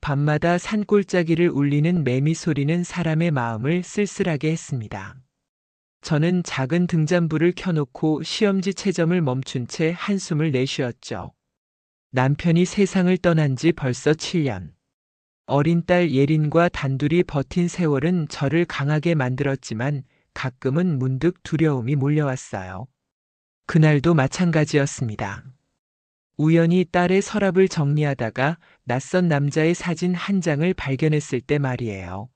밤마다 산골짜기를 울리는 매미 소리는 사람의 마음을 쓸쓸하게 했습니다. 저는 작은 등잔불을 켜놓고 시험지 채점을 멈춘 채 한숨을 내쉬었죠. 남편이 세상을 떠난 지 벌써 7년. 어린 딸 예린과 단둘이 버틴 세월은 저를 강하게 만들었지만 가끔은 문득 두려움이 몰려왔어요. 그날도 마찬가지였습니다. 우연히 딸의 서랍을 정리하다가 낯선 남자의 사진 한 장을 발견했을 때 말이에요.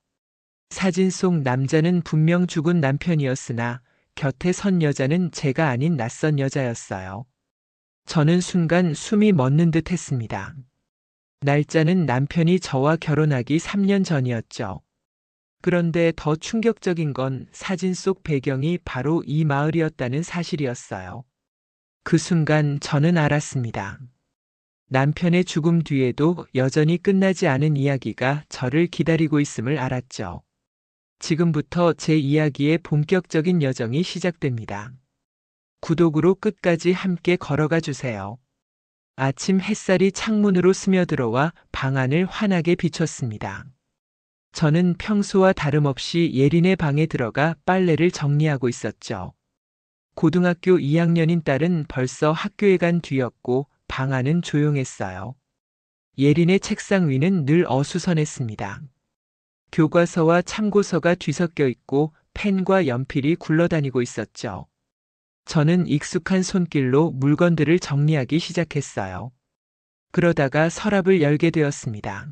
사진 속 남자는 분명 죽은 남편이었으나 곁에 선 여자는 제가 아닌 낯선 여자였어요. 저는 순간 숨이 멎는 듯 했습니다. 날짜는 남편이 저와 결혼하기 3년 전이었죠. 그런데 더 충격적인 건 사진 속 배경이 바로 이 마을이었다는 사실이었어요. 그 순간 저는 알았습니다. 남편의 죽음 뒤에도 여전히 끝나지 않은 이야기가 저를 기다리고 있음을 알았죠. 지금부터 제 이야기의 본격적인 여정이 시작됩니다. 구독으로 끝까지 함께 걸어가 주세요. 아침 햇살이 창문으로 스며들어와 방 안을 환하게 비췄습니다. 저는 평소와 다름없이 예린의 방에 들어가 빨래를 정리하고 있었죠. 고등학교 2학년인 딸은 벌써 학교에 간 뒤였고 방 안은 조용했어요. 예린의 책상 위는 늘 어수선했습니다. 교과서와 참고서가 뒤섞여 있고 펜과 연필이 굴러다니고 있었죠. 저는 익숙한 손길로 물건들을 정리하기 시작했어요. 그러다가 서랍을 열게 되었습니다.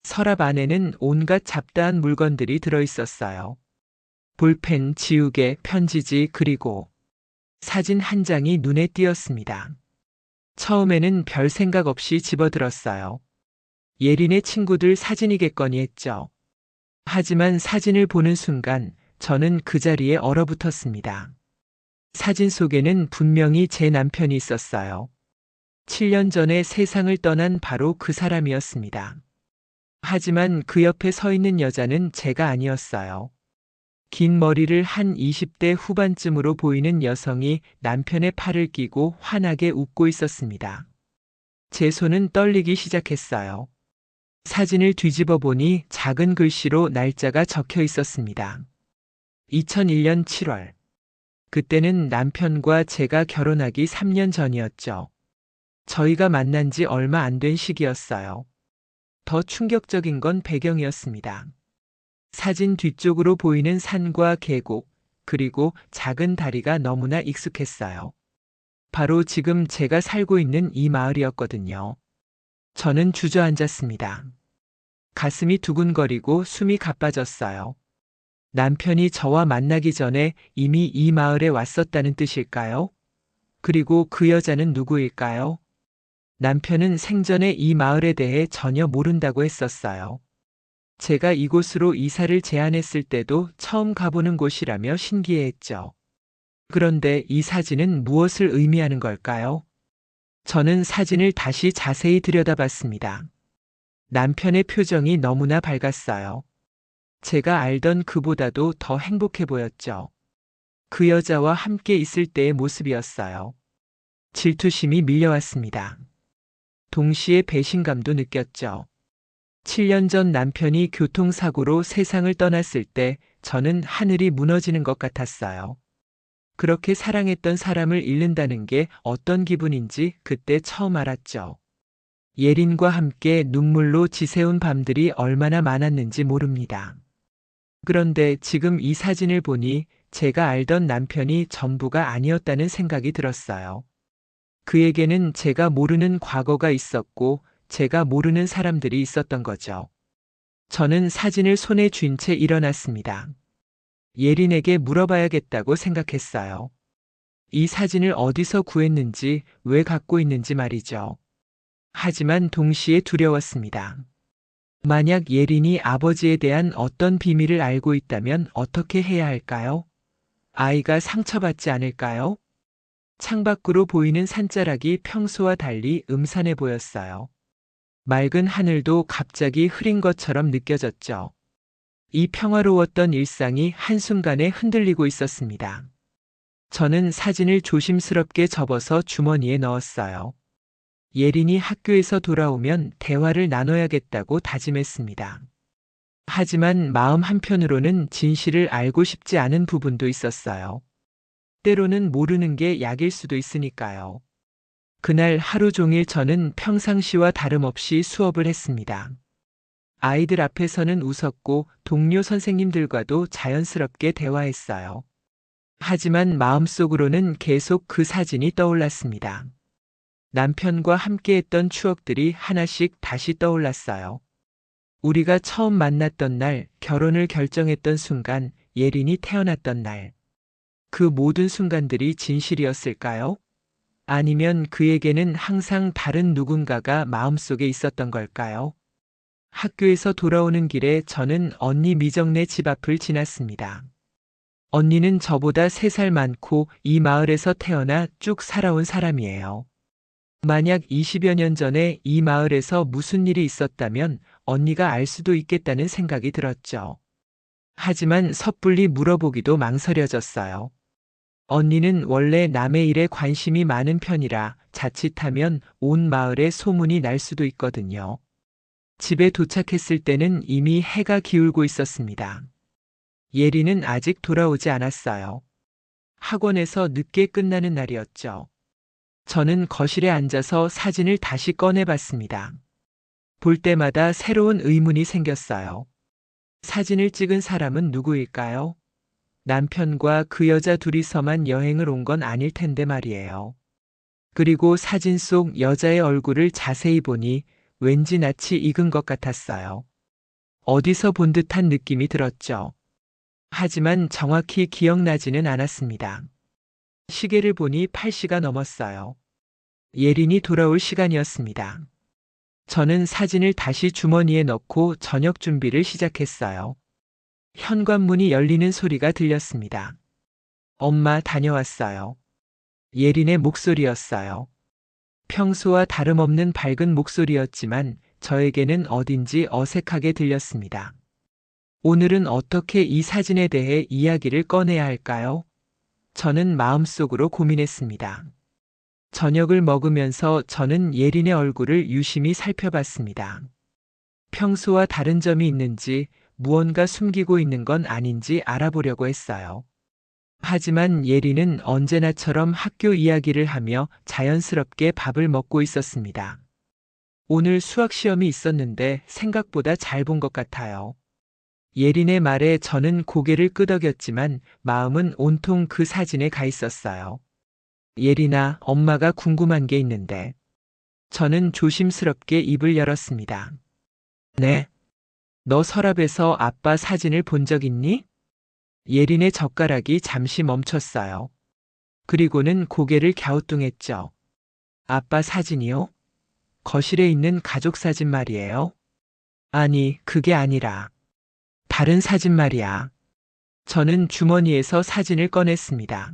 서랍 안에는 온갖 잡다한 물건들이 들어 있었어요. 볼펜, 지우개, 편지지, 그리고 사진 한 장이 눈에 띄었습니다. 처음에는 별 생각 없이 집어들었어요. 예린의 친구들 사진이겠거니 했죠. 하지만 사진을 보는 순간 저는 그 자리에 얼어붙었습니다. 사진 속에는 분명히 제 남편이 있었어요. 7년 전에 세상을 떠난 바로 그 사람이었습니다. 하지만 그 옆에 서 있는 여자는 제가 아니었어요. 긴 머리를 한 20대 후반쯤으로 보이는 여성이 남편의 팔을 끼고 환하게 웃고 있었습니다. 제 손은 떨리기 시작했어요. 사진을 뒤집어 보니 작은 글씨로 날짜가 적혀 있었습니다. 2001년 7월. 그때는 남편과 제가 결혼하기 3년 전이었죠. 저희가 만난 지 얼마 안 된 시기였어요. 더 충격적인 건 배경이었습니다. 사진 뒤쪽으로 보이는 산과 계곡, 그리고 작은 다리가 너무나 익숙했어요. 바로 지금 제가 살고 있는 이 마을이었거든요. 저는 주저앉았습니다. 가슴이 두근거리고 숨이 가빠졌어요. 남편이 저와 만나기 전에 이미 이 마을에 왔었다는 뜻일까요? 그리고 그 여자는 누구일까요? 남편은 생전에 이 마을에 대해 전혀 모른다고 했었어요. 제가 이곳으로 이사를 제안했을 때도 처음 가보는 곳이라며 신기해했죠. 그런데 이 사진은 무엇을 의미하는 걸까요? 저는 사진을 다시 자세히 들여다봤습니다. 남편의 표정이 너무나 밝았어요. 제가 알던 그보다도 더 행복해 보였죠. 그 여자와 함께 있을 때의 모습이었어요. 질투심이 밀려왔습니다. 동시에 배신감도 느꼈죠. 7년 전 남편이 교통사고로 세상을 떠났을 때 저는 하늘이 무너지는 것 같았어요. 그렇게 사랑했던 사람을 잃는다는 게 어떤 기분인지 그때 처음 알았죠. 예린과 함께 눈물로 지새운 밤들이 얼마나 많았는지 모릅니다. 그런데 지금 이 사진을 보니 제가 알던 남편이 전부가 아니었다는 생각이 들었어요. 그에게는 제가 모르는 과거가 있었고 제가 모르는 사람들이 있었던 거죠. 저는 사진을 손에 쥔 채 일어났습니다. 예린에게 물어봐야겠다고 생각했어요. 이 사진을 어디서 구했는지, 왜 갖고 있는지 말이죠. 하지만 동시에 두려웠습니다. 만약 예린이 아버지에 대한 어떤 비밀을 알고 있다면 어떻게 해야 할까요? 아이가 상처받지 않을까요? 창밖으로 보이는 산자락이 평소와 달리 음산해 보였어요. 맑은 하늘도 갑자기 흐린 것처럼 느껴졌죠. 이 평화로웠던 일상이 한순간에 흔들리고 있었습니다. 저는 사진을 조심스럽게 접어서 주머니에 넣었어요. 예린이 학교에서 돌아오면 대화를 나눠야겠다고 다짐했습니다. 하지만 마음 한편으로는 진실을 알고 싶지 않은 부분도 있었어요. 때로는 모르는 게 약일 수도 있으니까요. 그날 하루 종일 저는 평상시와 다름없이 수업을 했습니다. 아이들 앞에서는 웃었고 동료 선생님들과도 자연스럽게 대화했어요. 하지만 마음속으로는 계속 그 사진이 떠올랐습니다. 남편과 함께했던 추억들이 하나씩 다시 떠올랐어요. 우리가 처음 만났던 날, 결혼을 결정했던 순간, 예린이 태어났던 날. 그 모든 순간들이 진실이었을까요? 아니면 그에게는 항상 다른 누군가가 마음속에 있었던 걸까요? 학교에서 돌아오는 길에 저는 언니 미정네 집 앞을 지났습니다. 언니는 저보다 3살 많고 이 마을에서 태어나 쭉 살아온 사람이에요. 만약 20여 년 전에 이 마을에서 무슨 일이 있었다면 언니가 알 수도 있겠다는 생각이 들었죠. 하지만 섣불리 물어보기도 망설여졌어요. 언니는 원래 남의 일에 관심이 많은 편이라 자칫하면 온 마을에 소문이 날 수도 있거든요. 집에 도착했을 때는 이미 해가 기울고 있었습니다. 예리는 아직 돌아오지 않았어요. 학원에서 늦게 끝나는 날이었죠. 저는 거실에 앉아서 사진을 다시 꺼내봤습니다. 볼 때마다 새로운 의문이 생겼어요. 사진을 찍은 사람은 누구일까요? 남편과 그 여자 둘이서만 여행을 온 건 아닐 텐데 말이에요. 그리고 사진 속 여자의 얼굴을 자세히 보니 왠지 낯이 익은 것 같았어요. 어디서 본 듯한 느낌이 들었죠. 하지만 정확히 기억나지는 않았습니다. 시계를 보니 8시가 넘었어요. 예린이 돌아올 시간이었습니다. 저는 사진을 다시 주머니에 넣고 저녁 준비를 시작했어요. 현관문이 열리는 소리가 들렸습니다. 엄마 다녀왔어요. 예린의 목소리였어요. 평소와 다름없는 밝은 목소리였지만 저에게는 어딘지 어색하게 들렸습니다. 오늘은 어떻게 이 사진에 대해 이야기를 꺼내야 할까요? 저는 마음속으로 고민했습니다. 저녁을 먹으면서 저는 예린의 얼굴을 유심히 살펴봤습니다. 평소와 다른 점이 있는지 무언가 숨기고 있는 건 아닌지 알아보려고 했어요. 하지만 예린은 언제나처럼 학교 이야기를 하며 자연스럽게 밥을 먹고 있었습니다. 오늘 수학 시험이 있었는데 생각보다 잘 본 것 같아요. 예린의 말에 저는 고개를 끄덕였지만 마음은 온통 그 사진에 가 있었어요. 예린아, 엄마가 궁금한 게 있는데. 저는 조심스럽게 입을 열었습니다. 네? 너 서랍에서 아빠 사진을 본 적 있니? 예린의 젓가락이 잠시 멈췄어요. 그리고는 고개를 갸우뚱했죠. 아빠 사진이요? 거실에 있는 가족 사진 말이에요? 아니, 그게 아니라. 다른 사진 말이야. 저는 주머니에서 사진을 꺼냈습니다.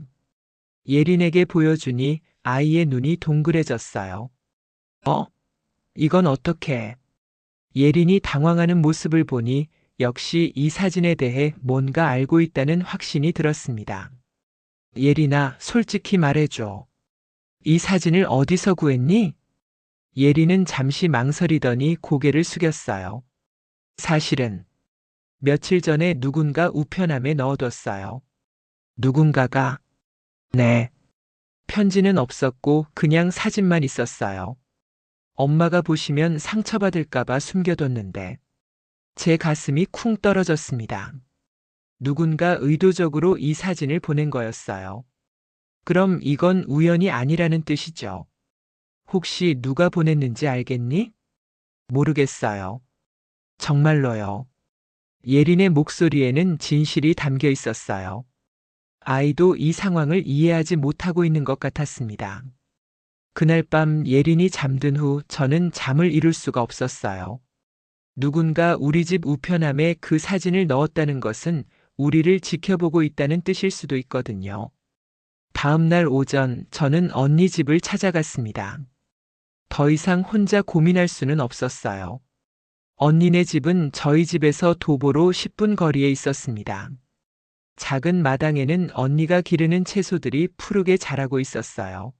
예린에게 보여주니 아이의 눈이 동그래졌어요. 이건 어떻게? 예린이 당황하는 모습을 보니 역시 이 사진에 대해 뭔가 알고 있다는 확신이 들었습니다. 예린아, 솔직히 말해줘. 이 사진을 어디서 구했니? 예린은 잠시 망설이더니 고개를 숙였어요. 사실은 며칠 전에 누군가 우편함에 넣어뒀어요. 누군가가? 네. 편지는 없었고 그냥 사진만 있었어요. 엄마가 보시면 상처받을까봐 숨겨뒀는데 제 가슴이 쿵 떨어졌습니다. 누군가 의도적으로 이 사진을 보낸 거였어요. 그럼 이건 우연이 아니라는 뜻이죠. 혹시 누가 보냈는지 알겠니? 모르겠어요. 정말로요. 예린의 목소리에는 진실이 담겨 있었어요. 아이도 이 상황을 이해하지 못하고 있는 것 같았습니다. 그날 밤 예린이 잠든 후 저는 잠을 이룰 수가 없었어요. 누군가 우리 집 우편함에 그 사진을 넣었다는 것은 우리를 지켜보고 있다는 뜻일 수도 있거든요. 다음 날 오전 저는 언니 집을 찾아갔습니다. 더 이상 혼자 고민할 수는 없었어요. 언니네 집은 저희 집에서 도보로 10분 거리에 있었습니다. 작은 마당에는 언니가 기르는 채소들이 푸르게 자라고 있었어요.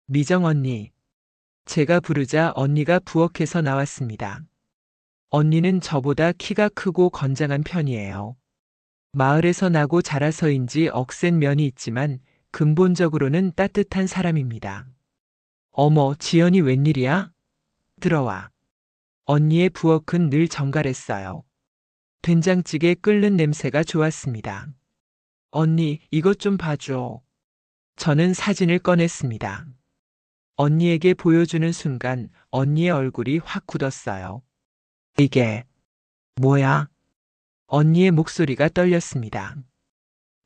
미정 언니. 제가 부르자 언니가 부엌에서 나왔습니다. 언니는 저보다 키가 크고 건장한 편이에요. 마을에서 나고 자라서인지 억센 면이 있지만 근본적으로는 따뜻한 사람입니다. 어머, 지연이 웬일이야? 들어와. 언니의 부엌은 늘 정갈했어요. 된장찌개 끓는 냄새가 좋았습니다. 언니, 이것 좀 봐줘. 저는 사진을 꺼냈습니다. 언니에게 보여주는 순간 언니의 얼굴이 확 굳었어요. 이게 뭐야? 언니의 목소리가 떨렸습니다.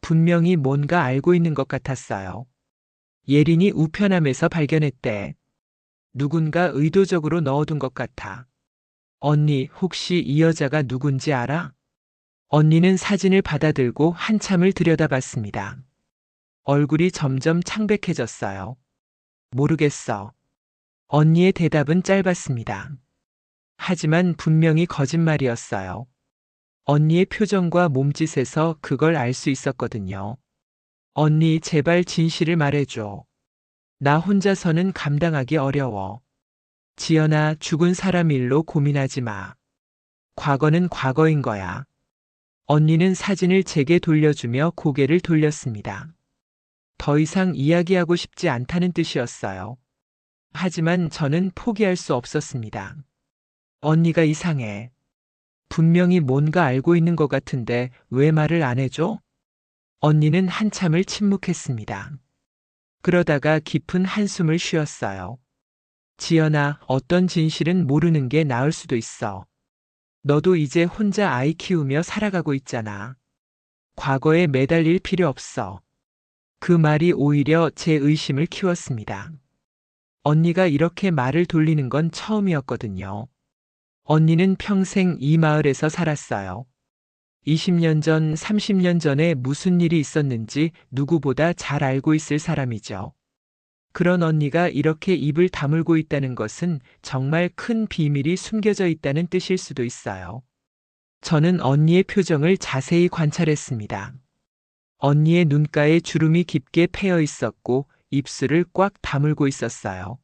분명히 뭔가 알고 있는 것 같았어요. 예린이 우편함에서 발견했대. 누군가 의도적으로 넣어둔 것 같아. 언니, 혹시 이 여자가 누군지 알아? 언니는 사진을 받아들고 한참을 들여다봤습니다. 얼굴이 점점 창백해졌어요. 모르겠어. 언니의 대답은 짧았습니다. 하지만 분명히 거짓말이었어요. 언니의 표정과 몸짓에서 그걸 알 수 있었거든요. 언니, 제발 진실을 말해줘. 나 혼자서는 감당하기 어려워. 지연아, 죽은 사람 일로 고민하지 마. 과거는 과거인 거야. 언니는 사진을 제게 돌려주며 고개를 돌렸습니다. 더 이상 이야기하고 싶지 않다는 뜻이었어요. 하지만 저는 포기할 수 없었습니다. 언니가 이상해. 분명히 뭔가 알고 있는 것 같은데 왜 말을 안 해줘? 언니는 한참을 침묵했습니다. 그러다가 깊은 한숨을 쉬었어요. 지연아, 어떤 진실은 모르는 게 나을 수도 있어. 너도 이제 혼자 아이 키우며 살아가고 있잖아. 과거에 매달릴 필요 없어. 그 말이 오히려 제 의심을 키웠습니다. 언니가 이렇게 말을 돌리는 건 처음이었거든요. 언니는 평생 이 마을에서 살았어요. 20년 전, 30년 전에 무슨 일이 있었는지 누구보다 잘 알고 있을 사람이죠. 그런 언니가 이렇게 입을 다물고 있다는 것은 정말 큰 비밀이 숨겨져 있다는 뜻일 수도 있어요. 저는 언니의 표정을 자세히 관찰했습니다. 언니의 눈가에 주름이 깊게 패여 있었고 입술을 꽉 다물고 있었어요.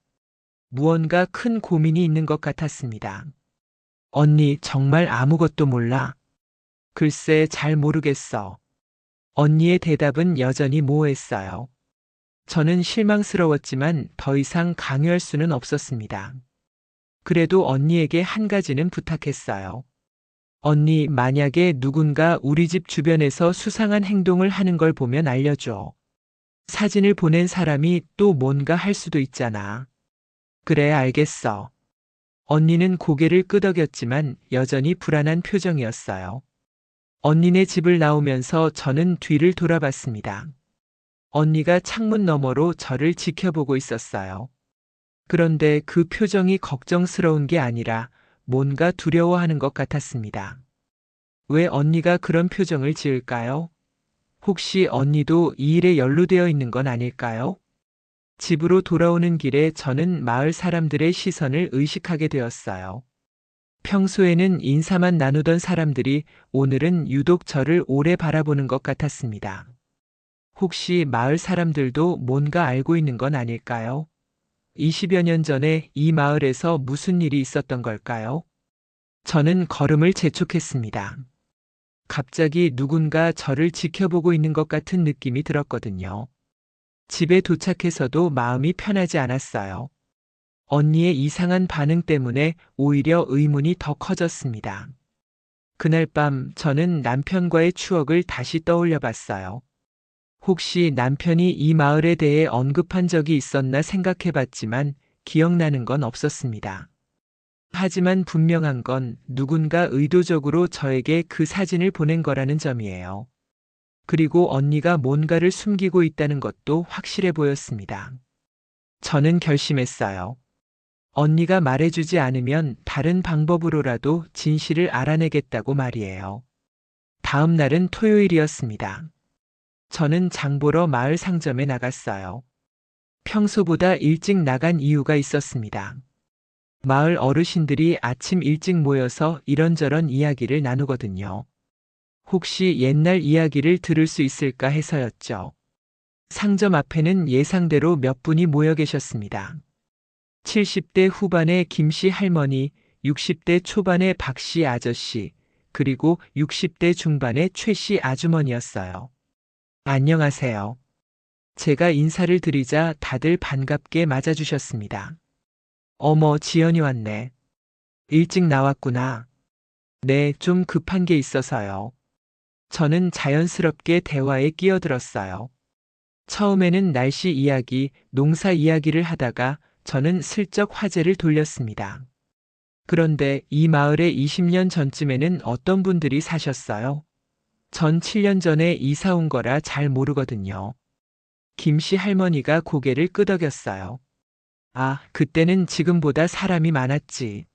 무언가 큰 고민이 있는 것 같았습니다. 언니, 정말 아무것도 몰라? 글쎄, 잘 모르겠어. 언니의 대답은 여전히 모호했어요. 저는 실망스러웠지만 더 이상 강요할 수는 없었습니다. 그래도 언니에게 한 가지는 부탁했어요. 언니, 만약에 누군가 우리 집 주변에서 수상한 행동을 하는 걸 보면 알려줘. 사진을 보낸 사람이 또 뭔가 할 수도 있잖아. 그래, 알겠어. 언니는 고개를 끄덕였지만 여전히 불안한 표정이었어요. 언니네 집을 나오면서 저는 뒤를 돌아봤습니다. 언니가 창문 너머로 저를 지켜보고 있었어요. 그런데 그 표정이 걱정스러운 게 아니라 뭔가 두려워하는 것 같았습니다. 왜 언니가 그런 표정을 지을까요? 혹시 언니도 이 일에 연루되어 있는 건 아닐까요? 집으로 돌아오는 길에 저는 마을 사람들의 시선을 의식하게 되었어요. 평소에는 인사만 나누던 사람들이 오늘은 유독 저를 오래 바라보는 것 같았습니다. 혹시 마을 사람들도 뭔가 알고 있는 건 아닐까요? 20여 년 전에 이 마을에서 무슨 일이 있었던 걸까요? 저는 걸음을 재촉했습니다. 갑자기 누군가 저를 지켜보고 있는 것 같은 느낌이 들었거든요. 집에 도착해서도 마음이 편하지 않았어요. 언니의 이상한 반응 때문에 오히려 의문이 더 커졌습니다. 그날 밤 저는 남편과의 추억을 다시 떠올려 봤어요. 혹시 남편이 이 마을에 대해 언급한 적이 있었나 생각해 봤지만 기억나는 건 없었습니다. 하지만 분명한 건 누군가 의도적으로 저에게 그 사진을 보낸 거라는 점이에요. 그리고 언니가 뭔가를 숨기고 있다는 것도 확실해 보였습니다. 저는 결심했어요. 언니가 말해주지 않으면 다른 방법으로라도 진실을 알아내겠다고 말이에요. 다음 날은 토요일이었습니다. 저는 장 보러 마을 상점에 나갔어요. 평소보다 일찍 나간 이유가 있었습니다. 마을 어르신들이 아침 일찍 모여서 이런저런 이야기를 나누거든요. 혹시 옛날 이야기를 들을 수 있을까 해서였죠. 상점 앞에는 예상대로 몇 분이 모여 계셨습니다. 70대 후반의 김씨 할머니, 60대 초반의 박씨 아저씨, 그리고 60대 중반의 최씨 아주머니였어요. 안녕하세요. 제가 인사를 드리자 다들 반갑게 맞아주셨습니다. 어머, 지연이 왔네. 일찍 나왔구나. 네, 좀 급한 게 있어서요. 저는 자연스럽게 대화에 끼어들었어요. 처음에는 날씨 이야기, 농사 이야기를 하다가 저는 슬쩍 화제를 돌렸습니다. 그런데 이 마을에 20년 전쯤에는 어떤 분들이 사셨어요? 전 7년 전에 이사 온 거라 잘 모르거든요. 김씨 할머니가 고개를 끄덕였어요. 아, 그때는 지금보다 사람이 많았지.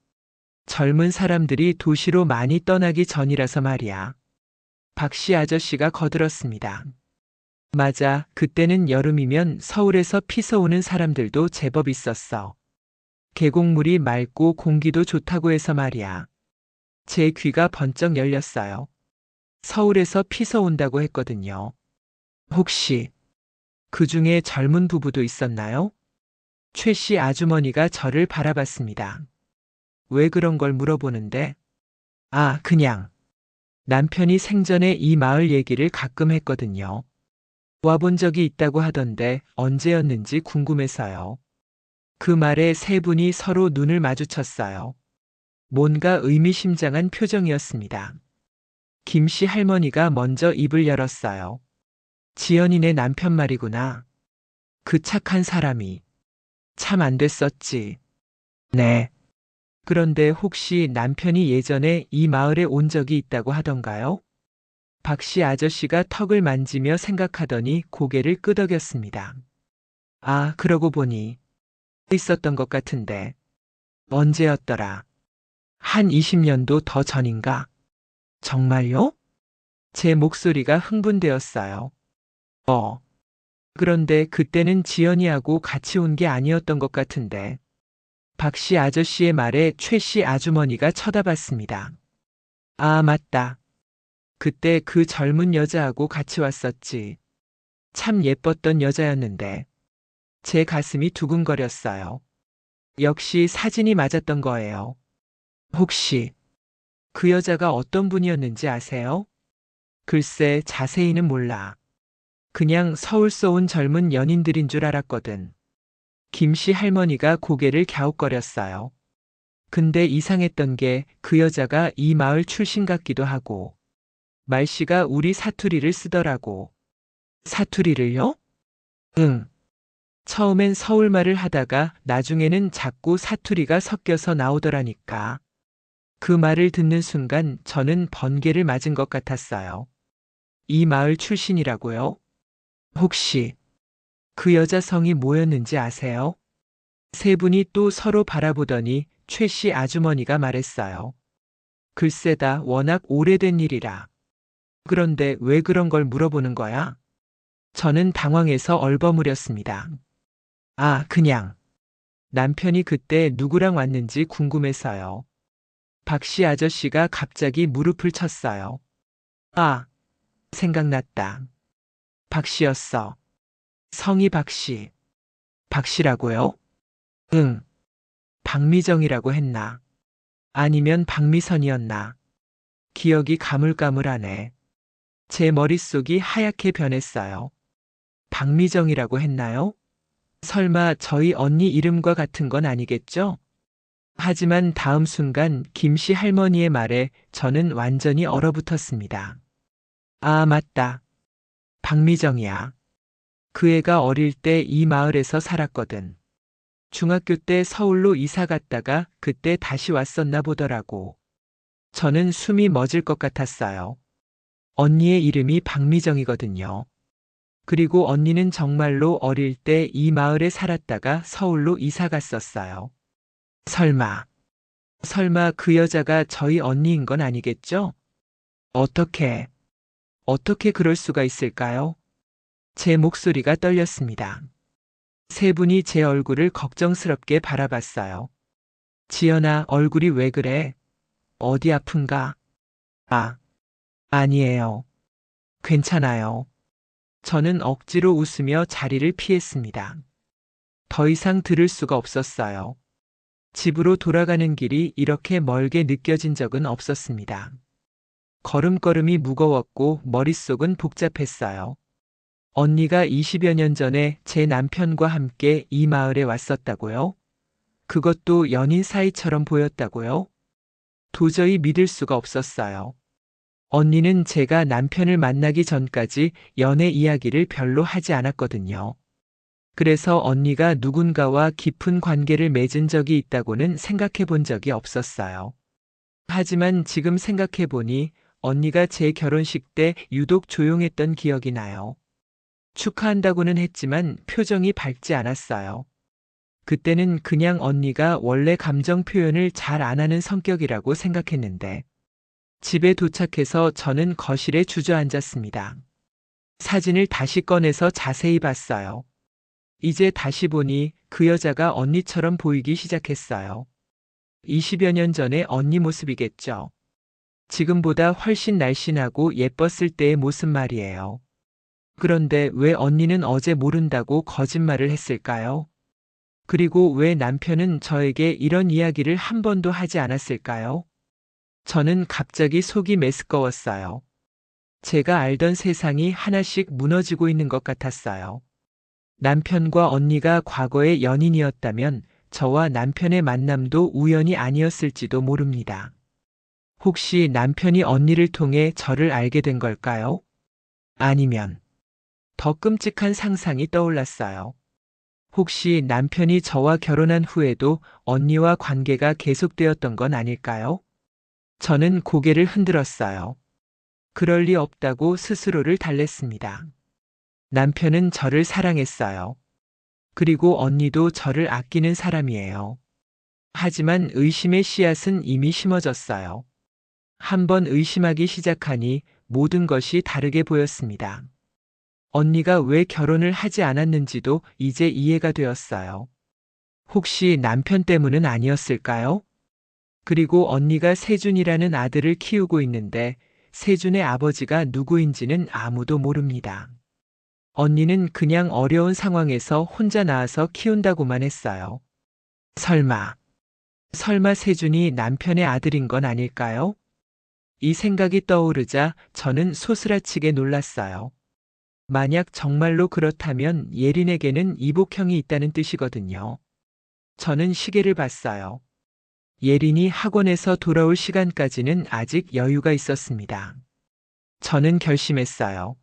젊은 사람들이 도시로 많이 떠나기 전이라서 말이야. 박씨 아저씨가 거들었습니다. 맞아, 그때는 여름이면 서울에서 피서 오는 사람들도 제법 있었어. 계곡물이 맑고 공기도 좋다고 해서 말이야. 제 귀가 번쩍 열렸어요. 서울에서 피서 온다고 했거든요. 혹시 그 중에 젊은 부부도 있었나요? 최 씨 아주머니가 저를 바라봤습니다. 왜 그런 걸 물어보는데? 아, 그냥. 남편이 생전에 이 마을 얘기를 가끔 했거든요. 와본 적이 있다고 하던데 언제였는지 궁금해서요. 그 말에 세 분이 서로 눈을 마주쳤어요. 뭔가 의미심장한 표정이었습니다. 김씨 할머니가 먼저 입을 열었어요. 지연이네 남편 말이구나. 그 착한 사람이. 참 안 됐었지. 네. 그런데 혹시 남편이 예전에 이 마을에 온 적이 있다고 하던가요? 박씨 아저씨가 턱을 만지며 생각하더니 고개를 끄덕였습니다. 아, 그러고 보니 있었던 것 같은데. 언제였더라? 한 20년도 더 전인가? 정말요? 제 목소리가 흥분되었어요. 그런데 그때는 지연이하고 같이 온 게 아니었던 것 같은데. 박씨 아저씨의 말에 최씨 아주머니가 쳐다봤습니다. 아, 맞다. 그때 그 젊은 여자하고 같이 왔었지. 참 예뻤던 여자였는데. 제 가슴이 두근거렸어요. 역시 사진이 맞았던 거예요. 혹시 그 여자가 어떤 분이었는지 아세요? 글쎄, 자세히는 몰라. 그냥 서울서 온 젊은 연인들인 줄 알았거든. 김씨 할머니가 고개를 갸웃거렸어요. 근데 이상했던 게 그 여자가 이 마을 출신 같기도 하고, 말씨가 우리 사투리를 쓰더라고. 사투리를요? 응. 처음엔 서울말을 하다가 나중에는 자꾸 사투리가 섞여서 나오더라니까. 그 말을 듣는 순간 저는 번개를 맞은 것 같았어요. 이 마을 출신이라고요? 혹시 그 여자 성이 뭐였는지 아세요? 세 분이 또 서로 바라보더니 최 씨 아주머니가 말했어요. 글쎄다, 워낙 오래된 일이라. 그런데 왜 그런 걸 물어보는 거야? 저는 당황해서 얼버무렸습니다. 아, 그냥. 남편이 그때 누구랑 왔는지 궁금해서요. 박씨 아저씨가 갑자기 무릎을 쳤어요. 아, 생각났다. 박씨였어. 성이 박씨. 박씨라고요? 응. 박미정이라고 했나? 아니면 박미선이었나? 기억이 가물가물하네. 제 머릿속이 하얗게 변했어요. 박미정이라고 했나요? 설마 저희 언니 이름과 같은 건 아니겠죠? 하지만 다음 순간 김씨 할머니의 말에 저는 완전히 얼어붙었습니다. 아, 맞다. 박미정이야. 그 애가 어릴 때 이 마을에서 살았거든. 중학교 때 서울로 이사 갔다가 그때 다시 왔었나 보더라고. 저는 숨이 멎을 것 같았어요. 언니의 이름이 박미정이거든요. 그리고 언니는 정말로 어릴 때 이 마을에 살았다가 서울로 이사 갔었어요. 설마, 설마 그 여자가 저희 언니인 건 아니겠죠? 어떻게, 어떻게 그럴 수가 있을까요? 제 목소리가 떨렸습니다. 세 분이 제 얼굴을 걱정스럽게 바라봤어요. 지연아, 얼굴이 왜 그래? 어디 아픈가? 아, 아니에요. 괜찮아요. 저는 억지로 웃으며 자리를 피했습니다. 더 이상 들을 수가 없었어요. 집으로 돌아가는 길이 이렇게 멀게 느껴진 적은 없었습니다. 걸음걸음이 무거웠고 머릿속은 복잡했어요. 언니가 20여 년 전에 제 남편과 함께 이 마을에 왔었다고요? 그것도 연인 사이처럼 보였다고요? 도저히 믿을 수가 없었어요. 언니는 제가 남편을 만나기 전까지 연애 이야기를 별로 하지 않았거든요. 그래서 언니가 누군가와 깊은 관계를 맺은 적이 있다고는 생각해 본 적이 없었어요. 하지만 지금 생각해 보니 언니가 제 결혼식 때 유독 조용했던 기억이 나요. 축하한다고는 했지만 표정이 밝지 않았어요. 그때는 그냥 언니가 원래 감정 표현을 잘 안 하는 성격이라고 생각했는데, 집에 도착해서 저는 거실에 주저앉았습니다. 사진을 다시 꺼내서 자세히 봤어요. 이제 다시 보니 그 여자가 언니처럼 보이기 시작했어요. 20여 년 전의 언니 모습이겠죠. 지금보다 훨씬 날씬하고 예뻤을 때의 모습 말이에요. 그런데 왜 언니는 어제 모른다고 거짓말을 했을까요? 그리고 왜 남편은 저에게 이런 이야기를 한 번도 하지 않았을까요? 저는 갑자기 속이 메스꺼웠어요. 제가 알던 세상이 하나씩 무너지고 있는 것 같았어요. 남편과 언니가 과거의 연인이었다면 저와 남편의 만남도 우연이 아니었을지도 모릅니다. 혹시 남편이 언니를 통해 저를 알게 된 걸까요? 아니면 더 끔찍한 상상이 떠올랐어요. 혹시 남편이 저와 결혼한 후에도 언니와 관계가 계속되었던 건 아닐까요? 저는 고개를 흔들었어요. 그럴 리 없다고 스스로를 달랬습니다. 남편은 저를 사랑했어요. 그리고 언니도 저를 아끼는 사람이에요. 하지만 의심의 씨앗은 이미 심어졌어요. 한번 의심하기 시작하니 모든 것이 다르게 보였습니다. 언니가 왜 결혼을 하지 않았는지도 이제 이해가 되었어요. 혹시 남편 때문은 아니었을까요? 그리고 언니가 세준이라는 아들을 키우고 있는데 세준의 아버지가 누구인지는 아무도 모릅니다. 언니는 그냥 어려운 상황에서 혼자 낳아서 키운다고만 했어요. 설마 세준이 남편의 아들인 건 아닐까요? 이 생각이 떠오르자 저는 소스라치게 놀랐어요. 만약 정말로 그렇다면 예린에게는 이복형이 있다는 뜻이거든요. 저는 시계를 봤어요. 예린이 학원에서 돌아올 시간까지는 아직 여유가 있었습니다. 저는 결심했어요.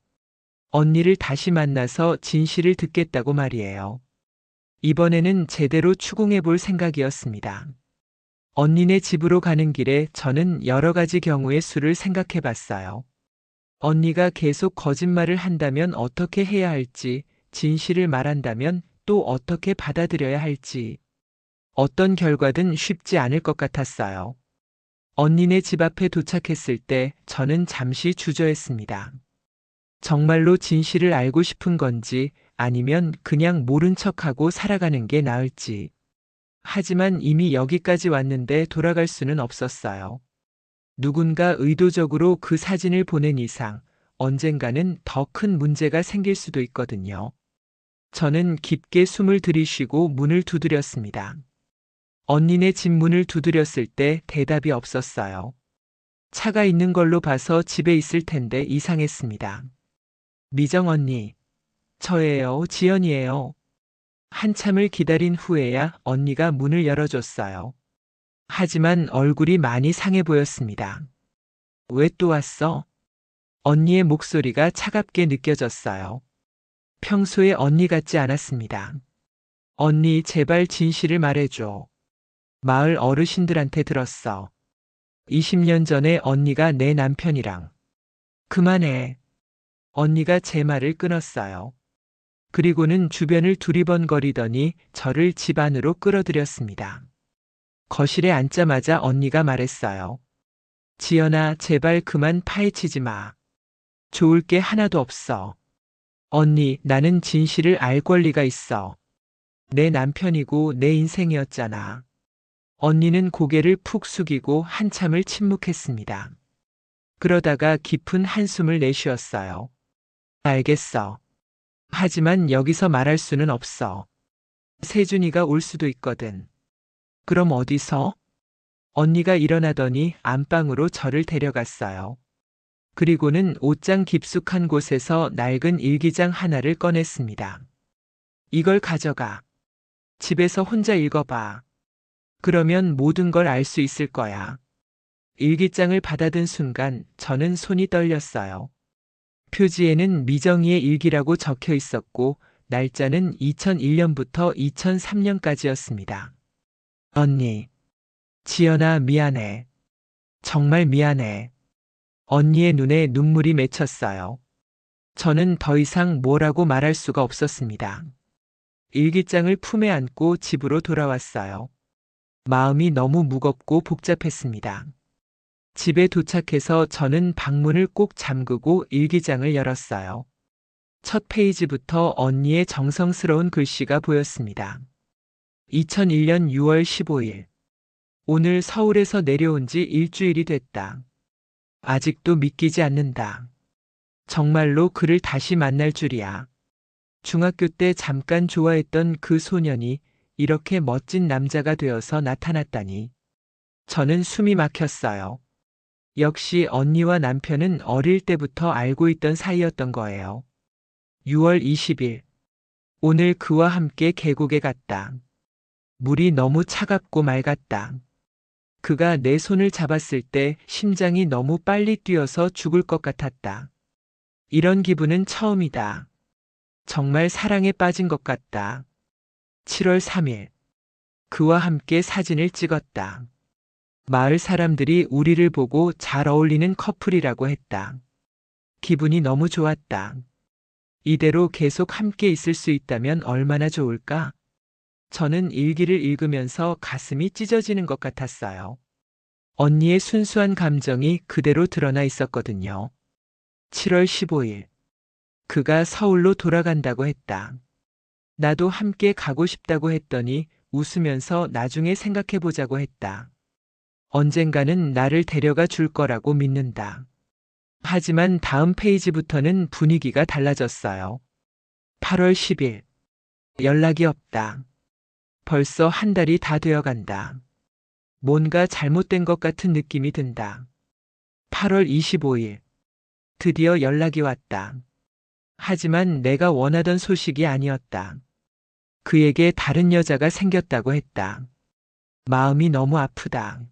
언니를 다시 만나서 진실을 듣겠다고 말이에요. 이번에는 제대로 추궁해 볼 생각이었습니다. 언니네 집으로 가는 길에 저는 여러 가지 경우의 수를 생각해 봤어요. 언니가 계속 거짓말을 한다면 어떻게 해야 할지, 진실을 말한다면 또 어떻게 받아들여야 할지, 어떤 결과든 쉽지 않을 것 같았어요. 언니네 집 앞에 도착했을 때 저는 잠시 주저했습니다. 정말로 진실을 알고 싶은 건지 아니면 그냥 모른 척하고 살아가는 게 나을지. 하지만 이미 여기까지 왔는데 돌아갈 수는 없었어요. 누군가 의도적으로 그 사진을 보낸 이상 언젠가는 더 큰 문제가 생길 수도 있거든요. 저는 깊게 숨을 들이쉬고 문을 두드렸습니다. 언니네 집 문을 두드렸을 때 대답이 없었어요. 차가 있는 걸로 봐서 집에 있을 텐데 이상했습니다. 미정 언니, 저예요, 지연이에요. 한참을 기다린 후에야 언니가 문을 열어줬어요. 하지만 얼굴이 많이 상해 보였습니다. 왜 또 왔어? 언니의 목소리가 차갑게 느껴졌어요. 평소에 언니 같지 않았습니다. 언니, 제발 진실을 말해줘. 마을 어르신들한테 들었어. 20년 전에 언니가 내 남편이랑. 그만해. 언니가 제 말을 끊었어요. 그리고는 주변을 두리번거리더니 저를 집 안으로 끌어들였습니다. 거실에 앉자마자 언니가 말했어요. 지연아, 제발 그만 파헤치지 마. 좋을 게 하나도 없어. 언니, 나는 진실을 알 권리가 있어. 내 남편이고 내 인생이었잖아. 언니는 고개를 푹 숙이고 한참을 침묵했습니다. 그러다가 깊은 한숨을 내쉬었어요. 알겠어. 하지만 여기서 말할 수는 없어. 세준이가 올 수도 있거든. 그럼 어디서? 언니가 일어나더니 안방으로 저를 데려갔어요. 그리고는 옷장 깊숙한 곳에서 낡은 일기장 하나를 꺼냈습니다. 이걸 가져가. 집에서 혼자 읽어봐. 그러면 모든 걸 알 수 있을 거야. 일기장을 받아든 순간 저는 손이 떨렸어요. 표지에는 미정이의 일기라고 적혀 있었고 날짜는 2001년부터 2003년까지였습니다. 언니, 지연아 미안해. 정말 미안해. 언니의 눈에 눈물이 맺혔어요. 저는 더 이상 뭐라고 말할 수가 없었습니다. 일기장을 품에 안고 집으로 돌아왔어요. 마음이 너무 무겁고 복잡했습니다. 집에 도착해서 저는 방문을 꼭 잠그고 일기장을 열었어요. 첫 페이지부터 언니의 정성스러운 글씨가 보였습니다. 2001년 6월 15일. 오늘 서울에서 내려온 지 일주일이 됐다. 아직도 믿기지 않는다. 정말로 그를 다시 만날 줄이야. 중학교 때 잠깐 좋아했던 그 소년이 이렇게 멋진 남자가 되어서 나타났다니. 저는 숨이 막혔어요. 역시 언니와 남편은 어릴 때부터 알고 있던 사이였던 거예요. 6월 20일. 오늘 그와 함께 계곡에 갔다. 물이 너무 차갑고 맑았다. 그가 내 손을 잡았을 때 심장이 너무 빨리 뛰어서 죽을 것 같았다. 이런 기분은 처음이다. 정말 사랑에 빠진 것 같다. 7월 3일. 그와 함께 사진을 찍었다. 마을 사람들이 우리를 보고 잘 어울리는 커플이라고 했다. 기분이 너무 좋았다. 이대로 계속 함께 있을 수 있다면 얼마나 좋을까? 저는 일기를 읽으면서 가슴이 찢어지는 것 같았어요. 언니의 순수한 감정이 그대로 드러나 있었거든요. 7월 15일. 그가 서울로 돌아간다고 했다. 나도 함께 가고 싶다고 했더니 웃으면서 나중에 생각해보자고 했다. 언젠가는 나를 데려가 줄 거라고 믿는다. 하지만 다음 페이지부터는 분위기가 달라졌어요. 8월 10일. 연락이 없다. 벌써 한 달이 다 되어 간다. 뭔가 잘못된 것 같은 느낌이 든다. 8월 25일. 드디어 연락이 왔다. 하지만 내가 원하던 소식이 아니었다. 그에게 다른 여자가 생겼다고 했다. 마음이 너무 아프다.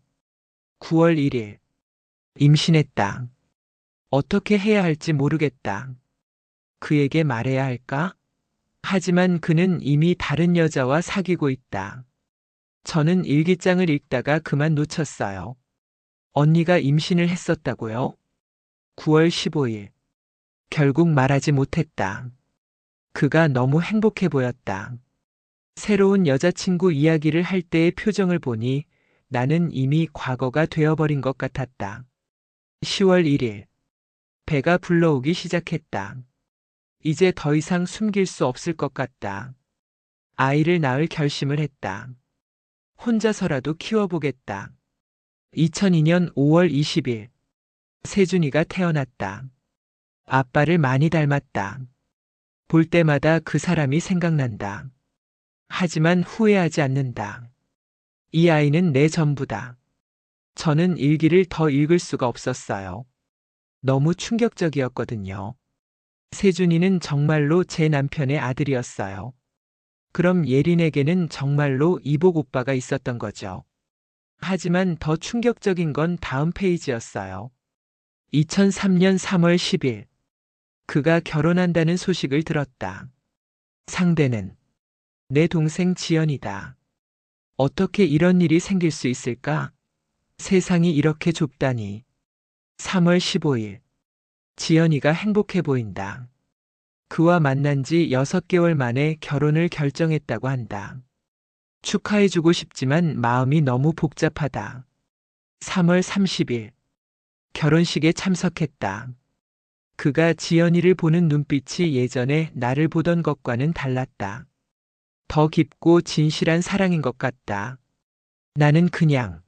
9월 1일. 임신했다. 어떻게 해야 할지 모르겠다. 그에게 말해야 할까? 하지만 그는 이미 다른 여자와 사귀고 있다. 저는 일기장을 읽다가 그만 놓쳤어요. 언니가 임신을 했었다고요? 9월 15일. 결국 말하지 못했다. 그가 너무 행복해 보였다. 새로운 여자친구 이야기를 할 때의 표정을 보니 나는 이미 과거가 되어버린 것 같았다. 10월 1일. 배가 불러오기 시작했다. 이제 더 이상 숨길 수 없을 것 같다. 아이를 낳을 결심을 했다. 혼자서라도 키워보겠다. 2002년 5월 20일. 세준이가 태어났다. 아빠를 많이 닮았다. 볼 때마다 그 사람이 생각난다. 하지만 후회하지 않는다. 이 아이는 내 전부다. 저는 일기를 더 읽을 수가 없었어요. 너무 충격적이었거든요. 세준이는 정말로 제 남편의 아들이었어요. 그럼 예린에게는 정말로 이복 오빠가 있었던 거죠. 하지만 더 충격적인 건 다음 페이지였어요. 2003년 3월 10일. 그가 결혼한다는 소식을 들었다. 상대는 내 동생 지연이다. 어떻게 이런 일이 생길 수 있을까? 세상이 이렇게 좁다니. 3월 15일. 지연이가 행복해 보인다. 그와 만난 지 6개월 만에 결혼을 결정했다고 한다. 축하해주고 싶지만 마음이 너무 복잡하다. 3월 30일. 결혼식에 참석했다. 그가 지연이를 보는 눈빛이 예전에 나를 보던 것과는 달랐다. 더 깊고 진실한 사랑인 것 같다. 나는 그냥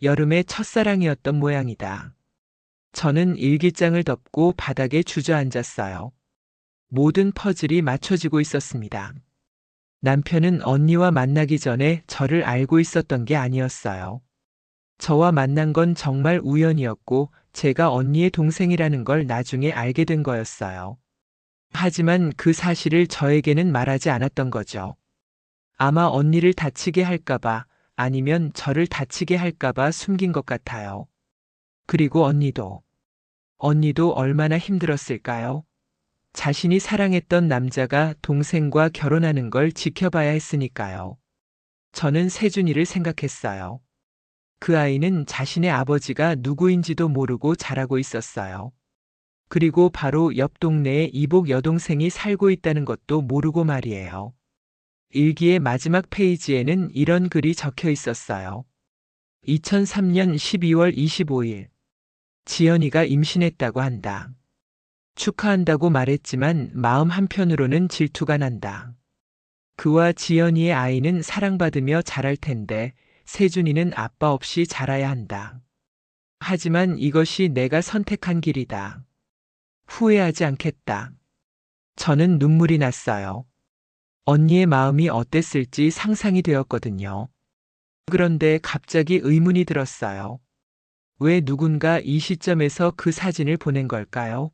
여름의 첫사랑이었던 모양이다. 저는 일기장을 덮고 바닥에 주저앉았어요. 모든 퍼즐이 맞춰지고 있었습니다. 남편은 언니와 만나기 전에 저를 알고 있었던 게 아니었어요. 저와 만난 건 정말 우연이었고 제가 언니의 동생이라는 걸 나중에 알게 된 거였어요. 하지만 그 사실을 저에게는 말하지 않았던 거죠. 아마 언니를 다치게 할까봐 아니면 저를 다치게 할까봐 숨긴 것 같아요. 그리고 언니도 얼마나 힘들었을까요? 자신이 사랑했던 남자가 동생과 결혼하는 걸 지켜봐야 했으니까요. 저는 세준이를 생각했어요. 그 아이는 자신의 아버지가 누구인지도 모르고 자라고 있었어요. 그리고 바로 옆 동네에 이복 여동생이 살고 있다는 것도 모르고 말이에요. 일기의 마지막 페이지에는 이런 글이 적혀 있었어요. 2003년 12월 25일. 지연이가 임신했다고 한다. 축하한다고 말했지만 마음 한편으로는 질투가 난다. 그와 지연이의 아이는 사랑받으며 자랄 텐데 세준이는 아빠 없이 자라야 한다. 하지만 이것이 내가 선택한 길이다. 후회하지 않겠다. 저는 눈물이 났어요. 언니의 마음이 어땠을지 상상이 되었거든요. 그런데 갑자기 의문이 들었어요. 왜 누군가 이 시점에서 그 사진을 보낸 걸까요?